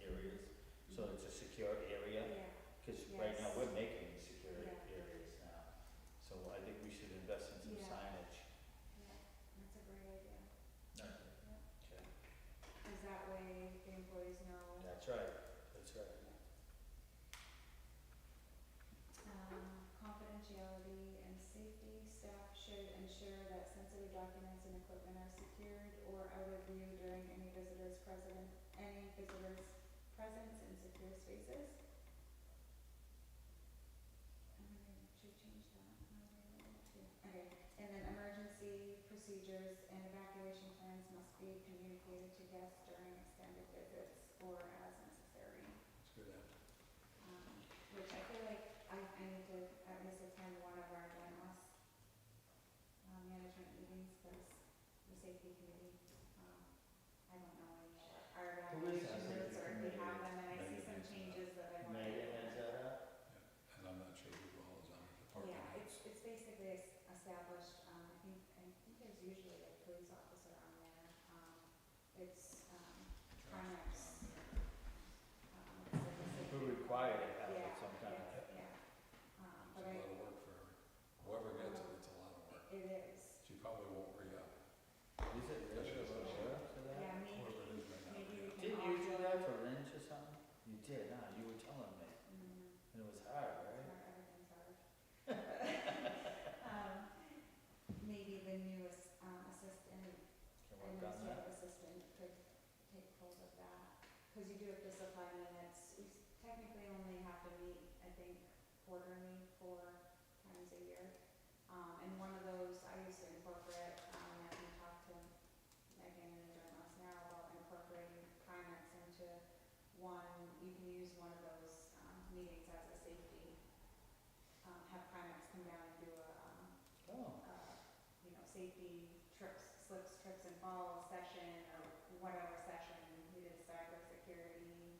documents and equipment are secured or out of view during any visitor's presence in secure spaces. Should change that. Okay, and then emergency procedures and evacuation plans must be communicated to guests during extended visits or as necessary. It's good, Ed. Which I feel like I need to at least attend one of our DEMOS management meetings, because the safety committee, I don't know any of our Who is evaluation that notes, or if we safety have committee? them, and I see Megan some heads it changes that I want to. Megan heads that up? And I'm not sure who all is on the department. Yeah, heads. it's basically established, I think there's usually a police officer on there, it's, Trash is Primex. on there. It's like a safety. We're required to have Yeah, it some kind of. yeah. It's But a lot of work for her. Whoever gets it, it's a lot of work. it is, She probably won't re-up, Is it really a little work for that? yeah, whoever it is right now. maybe we can. Didn't you do also- that for Lynch or something? You did, huh? You were telling me. Mhm. And it was hard, right? Everything's hard. Maybe the newest assistant, Can work on that. administrative assistant could take hold of that. Because you do have to supply minutes. We technically only have to meet, I think, quarterly 4 times a year. And one of those, I used to incorporate, that we talked to Megan and Dermos now about incorporating Primex into one. You can use one of those meetings as a safety, have Primex come down and do a, Oh, safety slips, trips and falls session, or whatever session. We did cybersecurity,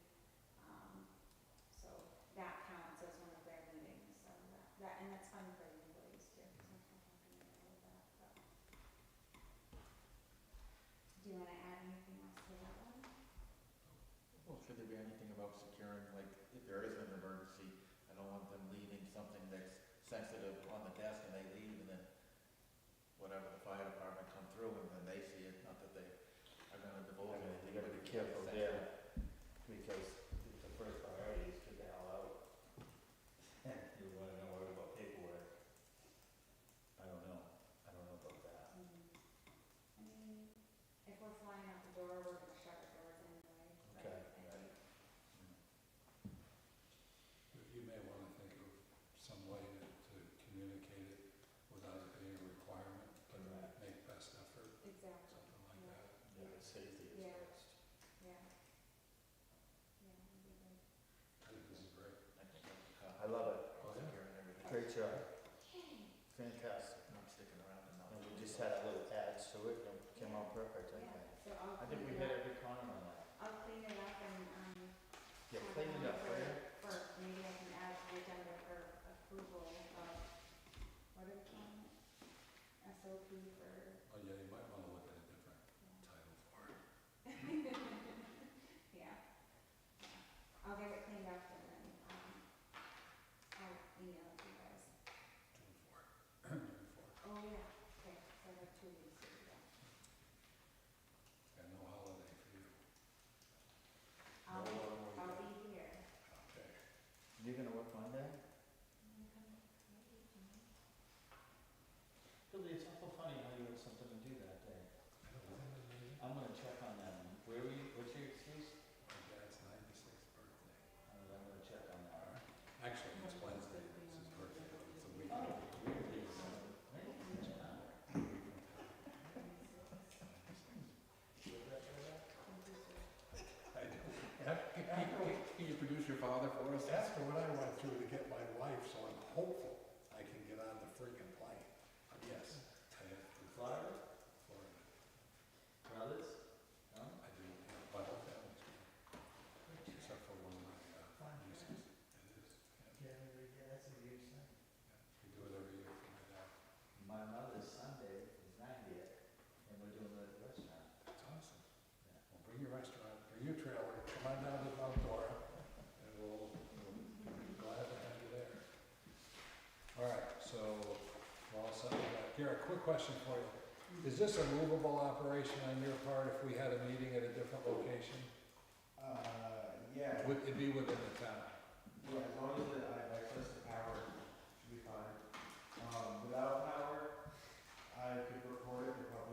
so that counts as one of their meetings, so and that's fun for the employees too, so I'm happy to know that, but. Do you wanna add anything else to that one? Well, should there be anything about securing, like, if there is an emergency, I don't want them leaving something that's sensitive on the desk and they leave and then whatever, the fire department come through and then they see it, not that they are gonna divulge anything. you gotta but be it's careful sensitive. there, because the first priority is get the hell out. You wanna know what about paperwork? I don't know about that. I mean, if we're flying out the door, we're gonna shut our doors anyway, Okay, right? I right. think. But you may want to think of some way to communicate it without it being a requirement, but Correct. make best effort, Exactly. something like Yeah. that. Yeah, but safety is Yeah. first. Yeah. Yeah, that'd be good. I think this is great. I think, I love it. Oh, yeah. securing everything. Great job. Fantastic. Not sticking around and not. And we just had a little adds to it, and it came out perfect, I Yeah, think. so I'll I think we clean hit it up. every corner on that. I'll clean it up and, Yeah, have clean it it on up, for, will ya? for, maybe I can add to the agenda for approval of, what are we calling it? SOP for, Oh, yeah, you might want to look at a different yeah. title for it. Yeah. I'll get it cleaned up and then, I'll email it to you guys. June 4th. June 4th. Oh, yeah, okay, so I have 2 weeks to do that. And no holiday for you. I'll, No long I'll weekend. be here. Okay. You're gonna work Monday? Billy, it's awful funny how you had something to do that day. I don't know. I'm gonna check on that one. Where were you, what's your excuse? My dad's 96th birthday. I'm gonna check on All that. right. Actually, it's Wednesday, it's his birthday, but it's a week. Oh, really? Hey, good job. Can you produce your father for us? After what I went through to get my wife, so I'm hopeful I can get on the freaking plane. Yes, I have to. Florida? Florida. Brothers? No? I do, yeah, my whole family's going, except for one of my nieces. It is, yeah. Yeah, that's a huge thing. We do it every year for my dad. My mother's Sunday is 90th, and we're doing it at the restaurant. That's awesome. Yeah. Well, bring your restaurant, bring your trailer, come on down to Mount Dora, and we'll be glad to have you there. All right, so we're all set with that. Garrett, quick question for you. Is this a movable operation on your part if we had a meeting at a different location? Yeah, Would it be within the town? yeah, as long as I have access to power, should be fine. Without power, I could record it, but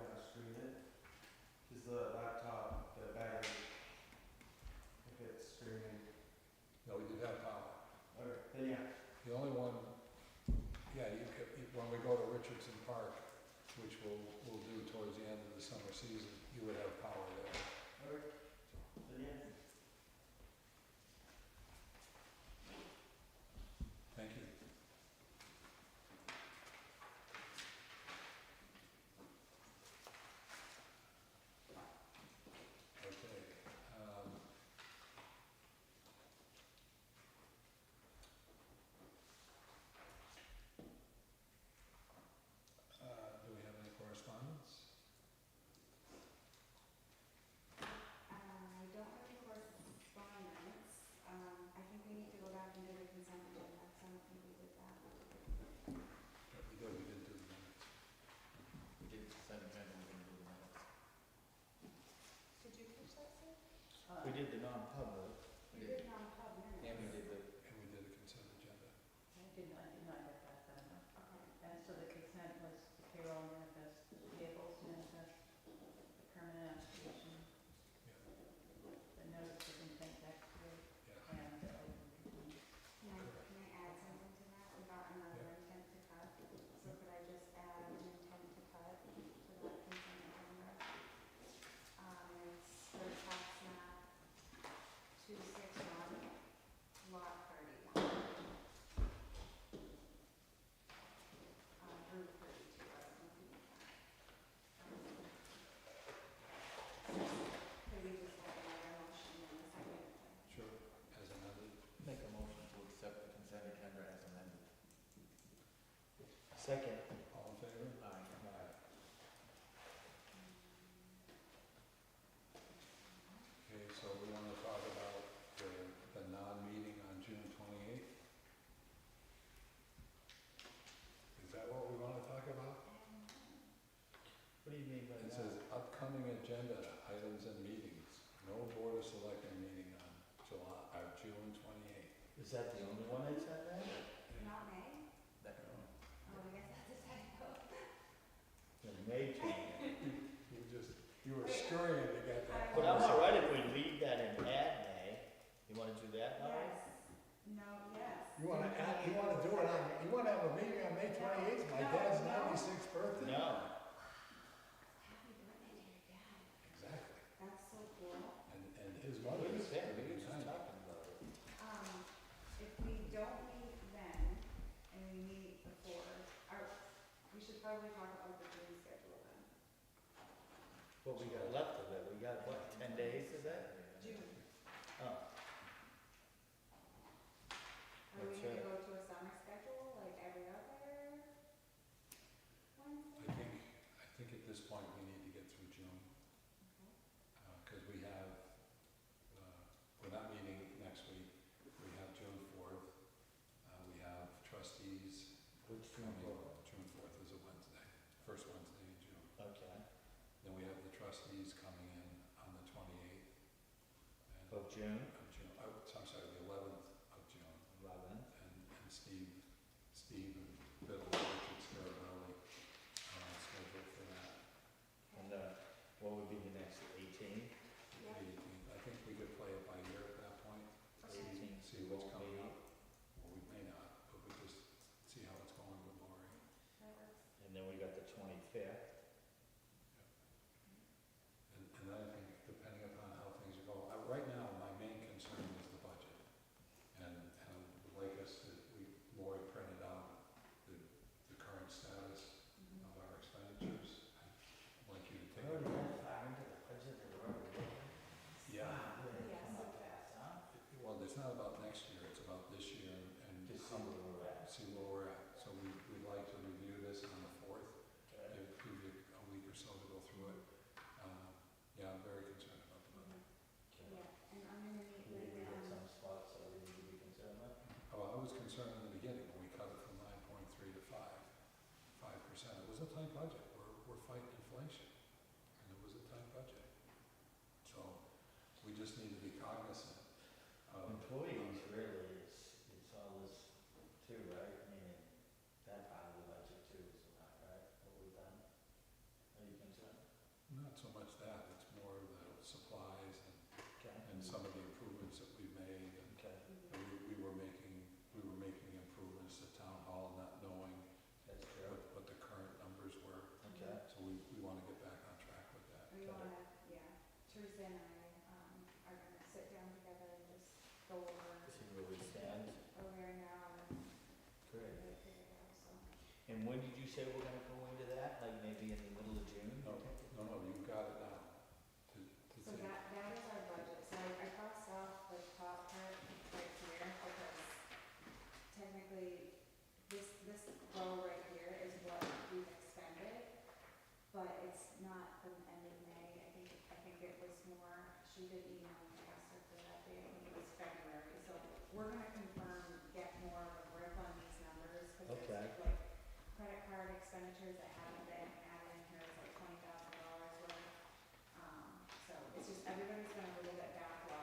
We did the non-public. You did non-pub minutes. And we did the, And we did a consent agenda. I did not get that done. Okay. And so the consent was the payroll manifest, the payables manifest, the permanent application, the notice of intent to execute, Yeah. and the open container. Can I add something to that? We got another intent to cut, so could I just add an intent to cut to that consent agenda? It's for tax map 261, lot 31. Route 32, I don't know if you need that. Could we just have another motion in a second? Sure, as amended. make a motion to accept the consent agenda as amended. Second. All in favor? Aye. Okay, so we want to talk about the non-meeting on June 28th? Is that what we want to talk about? What do you mean by It that? says upcoming agenda items and meetings. No Board of Selectmen meeting on June 28th. Is that the only one that said that? Not May? That, Oh, I guess that's a typo. The May 28th. You were scurrying to get that. But I'm all right if we leave that and add May. You wanna do that, Laurie? Yes. No, yes. You wanna add, you wanna do it on, you wanna have a meeting on May 28th, my dad's 96th birthday? No. Happy birthday to your dad. Exactly, That's so cool. and his What mother do you is think? We were just 89. talking about it. If we don't meet then, and we meet before, we should probably talk about the June schedule then. What we got left of it, we got what, 10 days of that? June. Oh, Are we That's gonna right. go to a summer schedule, like every other Wednesday? I think at this point, we need to get through June, because we have, we're not meeting next week, we have June 4th, we have trustees. which June coming. fourth? June 4th is a Wednesday, first Wednesday in June. Okay. Then we have the trustees coming in on the 28th. and- Of June? Of June, I'm sorry, the 11th of June. 11th. And Steve and Bill and Richard Scarabelli scheduled for that. And, what would be the next, 18? Yep. 18th. I think we could play it by ear at that point, Okay. 18th, see what's won't coming be- up. Well, we may not, but we just see how it's going with Lori. That works. And then we got the 25th. And then I think, depending upon how things are going, right now, my main concern is the budget. And I would like us to, Lori printed out the current status Mhm. of our expenditures. I'd like you to take Already it. that far into the budget that we're already looking? Yeah. Really Yes. come up fast, huh? Well, it's not about next year, it's about this year and Just see where we're at. see where we're at. So we'd like to review this on the 4th, Okay. give you a week or so to go through it. Yeah, I'm very concerned about the budget. Okay. Yeah, and I'm gonna meet We with, got some spots that we need to be concerned with. Oh, I was concerned in the beginning when we cut it from 9.3 to 5%. It was a tight budget. We're fighting inflation, and it was a tight budget. So we just need to be cognizant of. Employees really is all this too, right? I mean, that part of the budget too is not, right, what we've done? Are you concerned? Not so much that, it's more the supplies Okay. and some of the improvements that we've made. Okay, And we were making improvements to town hall, not knowing that's true. what the current numbers were. Okay. So we want to get back on track with that. we wanna, yeah, Teresa and I, are gonna sit down together and just go over See where we stand. where we are now and Great. get it figured out, so. And when did you say we're gonna go into that? Like maybe in the middle of June? No, you've got it now. So that is our budget, so I crossed off the top part right here, because technically, this row right here is what we've expended, but it's not from the end of May, I think it was more, she did email me, I asked her for that date, I think it was February, so we're gonna confirm, get more of a grip on these numbers, cause Okay. there's like credit card expenditures that haven't been added in here, it's like $20,000 worth. So it's just, everybody's been a little bit backlogged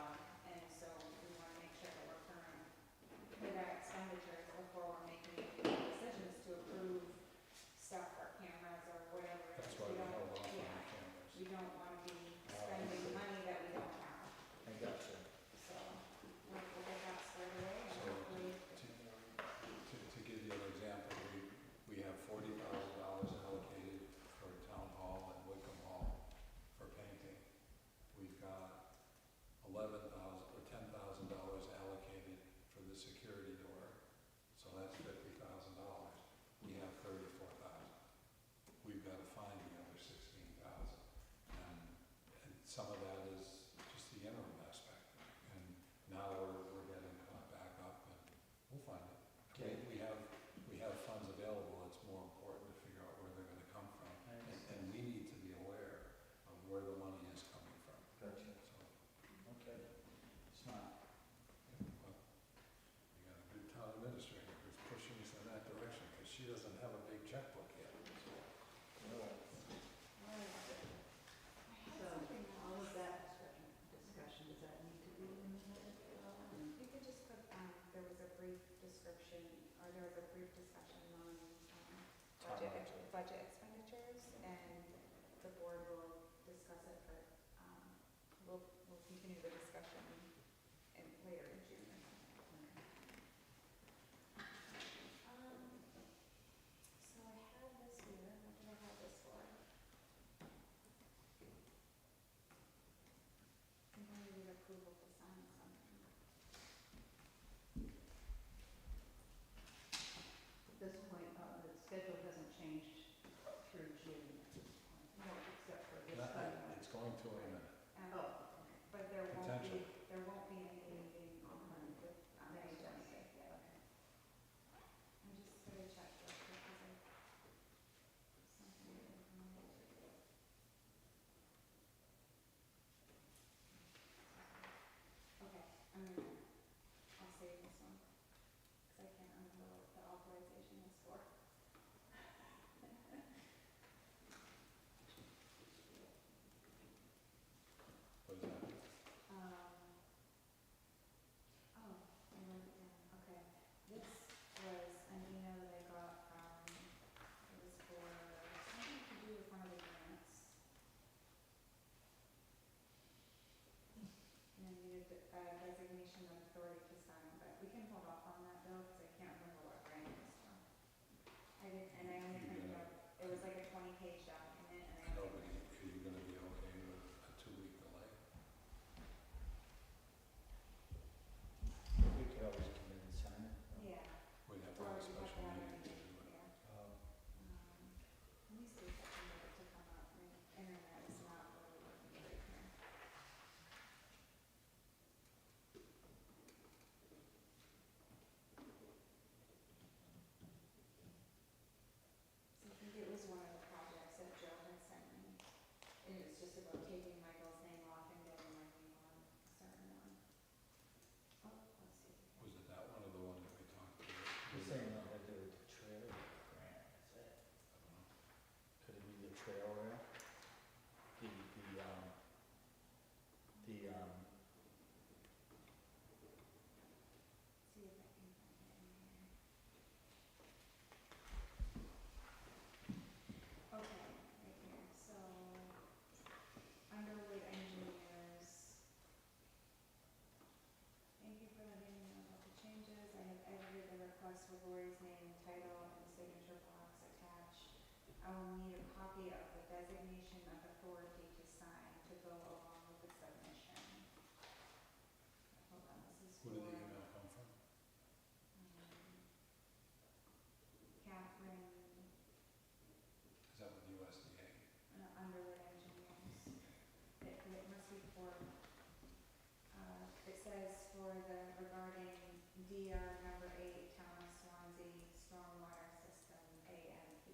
continue the discussion later in June or something. So I have this here, what did I have this for? I'm going to need approval to sign something. At this point, the schedule hasn't changed through June at this point, No. except for this That- time. It's going to in a minute. Oh, okay. But there won't Potentially. be any meeting on May 25th yet. Okay. I'm just gonna check real quick, cause I, something in my. Okay, I'll save this one, cause I can't remember what the authorization is for. What is that? Oh, I wrote it down, okay. This was an email that I got from, it was for something to do with one of the grants. And I needed a designation of authority to sign, but we can hold off on that though, cause I can't remember what grant it was from. I didn't, and I only printed out, it was like a 20-page document and I No, only but are you gonna be okay with a 2-week delay? We could always come in and sign it. yeah. We'd have to Or have a you have to special have a meeting to meeting, do it. yeah. Let me see if I can get it to come up, my internet is not really working great here. So I think it was one of the projects that Joe had sent me, and it was just about taking Michael's name off and getting my name on a certain one. Oh, let's see. Was it that one or the one that we talked about? You're saying that had to do with the trail grant, is it? I don't know. Could it be the trail rail? See if I can find it in here. Okay, right here, so Underwood Engineers. Thank you for letting me know about the changes. I have edited the request with Lori's name, title, and signature box attached. I will need a copy of the designation of authority to sign to go along with the submission. Hold on, this is Who for, did the email come from? Catherine, Is that with USDA? Underwood Engineers. It must be for, it says for the regarding DR number 8, Town of Swansea Stormwater System, AMP.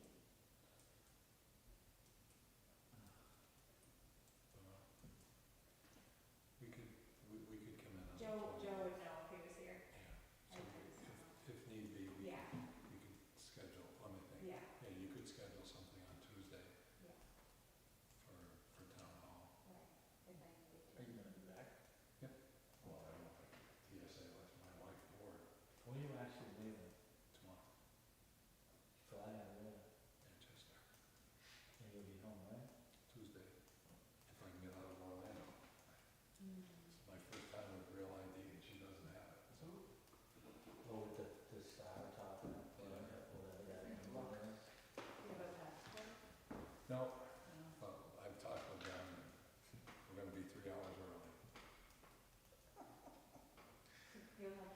We could, we could come in on the Joe 20th. would know if he was here. Yeah, I so think so. if need be, we Yeah, could schedule, let me think. yeah, Yeah, you could schedule something on Tuesday yeah, for town hall. right, if I needed to. Are you gonna be back? Well, I don't know if TSA lets my wife board Where you actually leaving? tomorrow, Fly out of there, Manchester, and you'll be home, right? Tuesday, if I can get out of Orlando. It's my first time with Real ID and she doesn't have it, so. Oh, with the star top and whatever, that number. Do you have a passport? No, No. I've talked with them, and we're gonna be 3 hours early. You'll have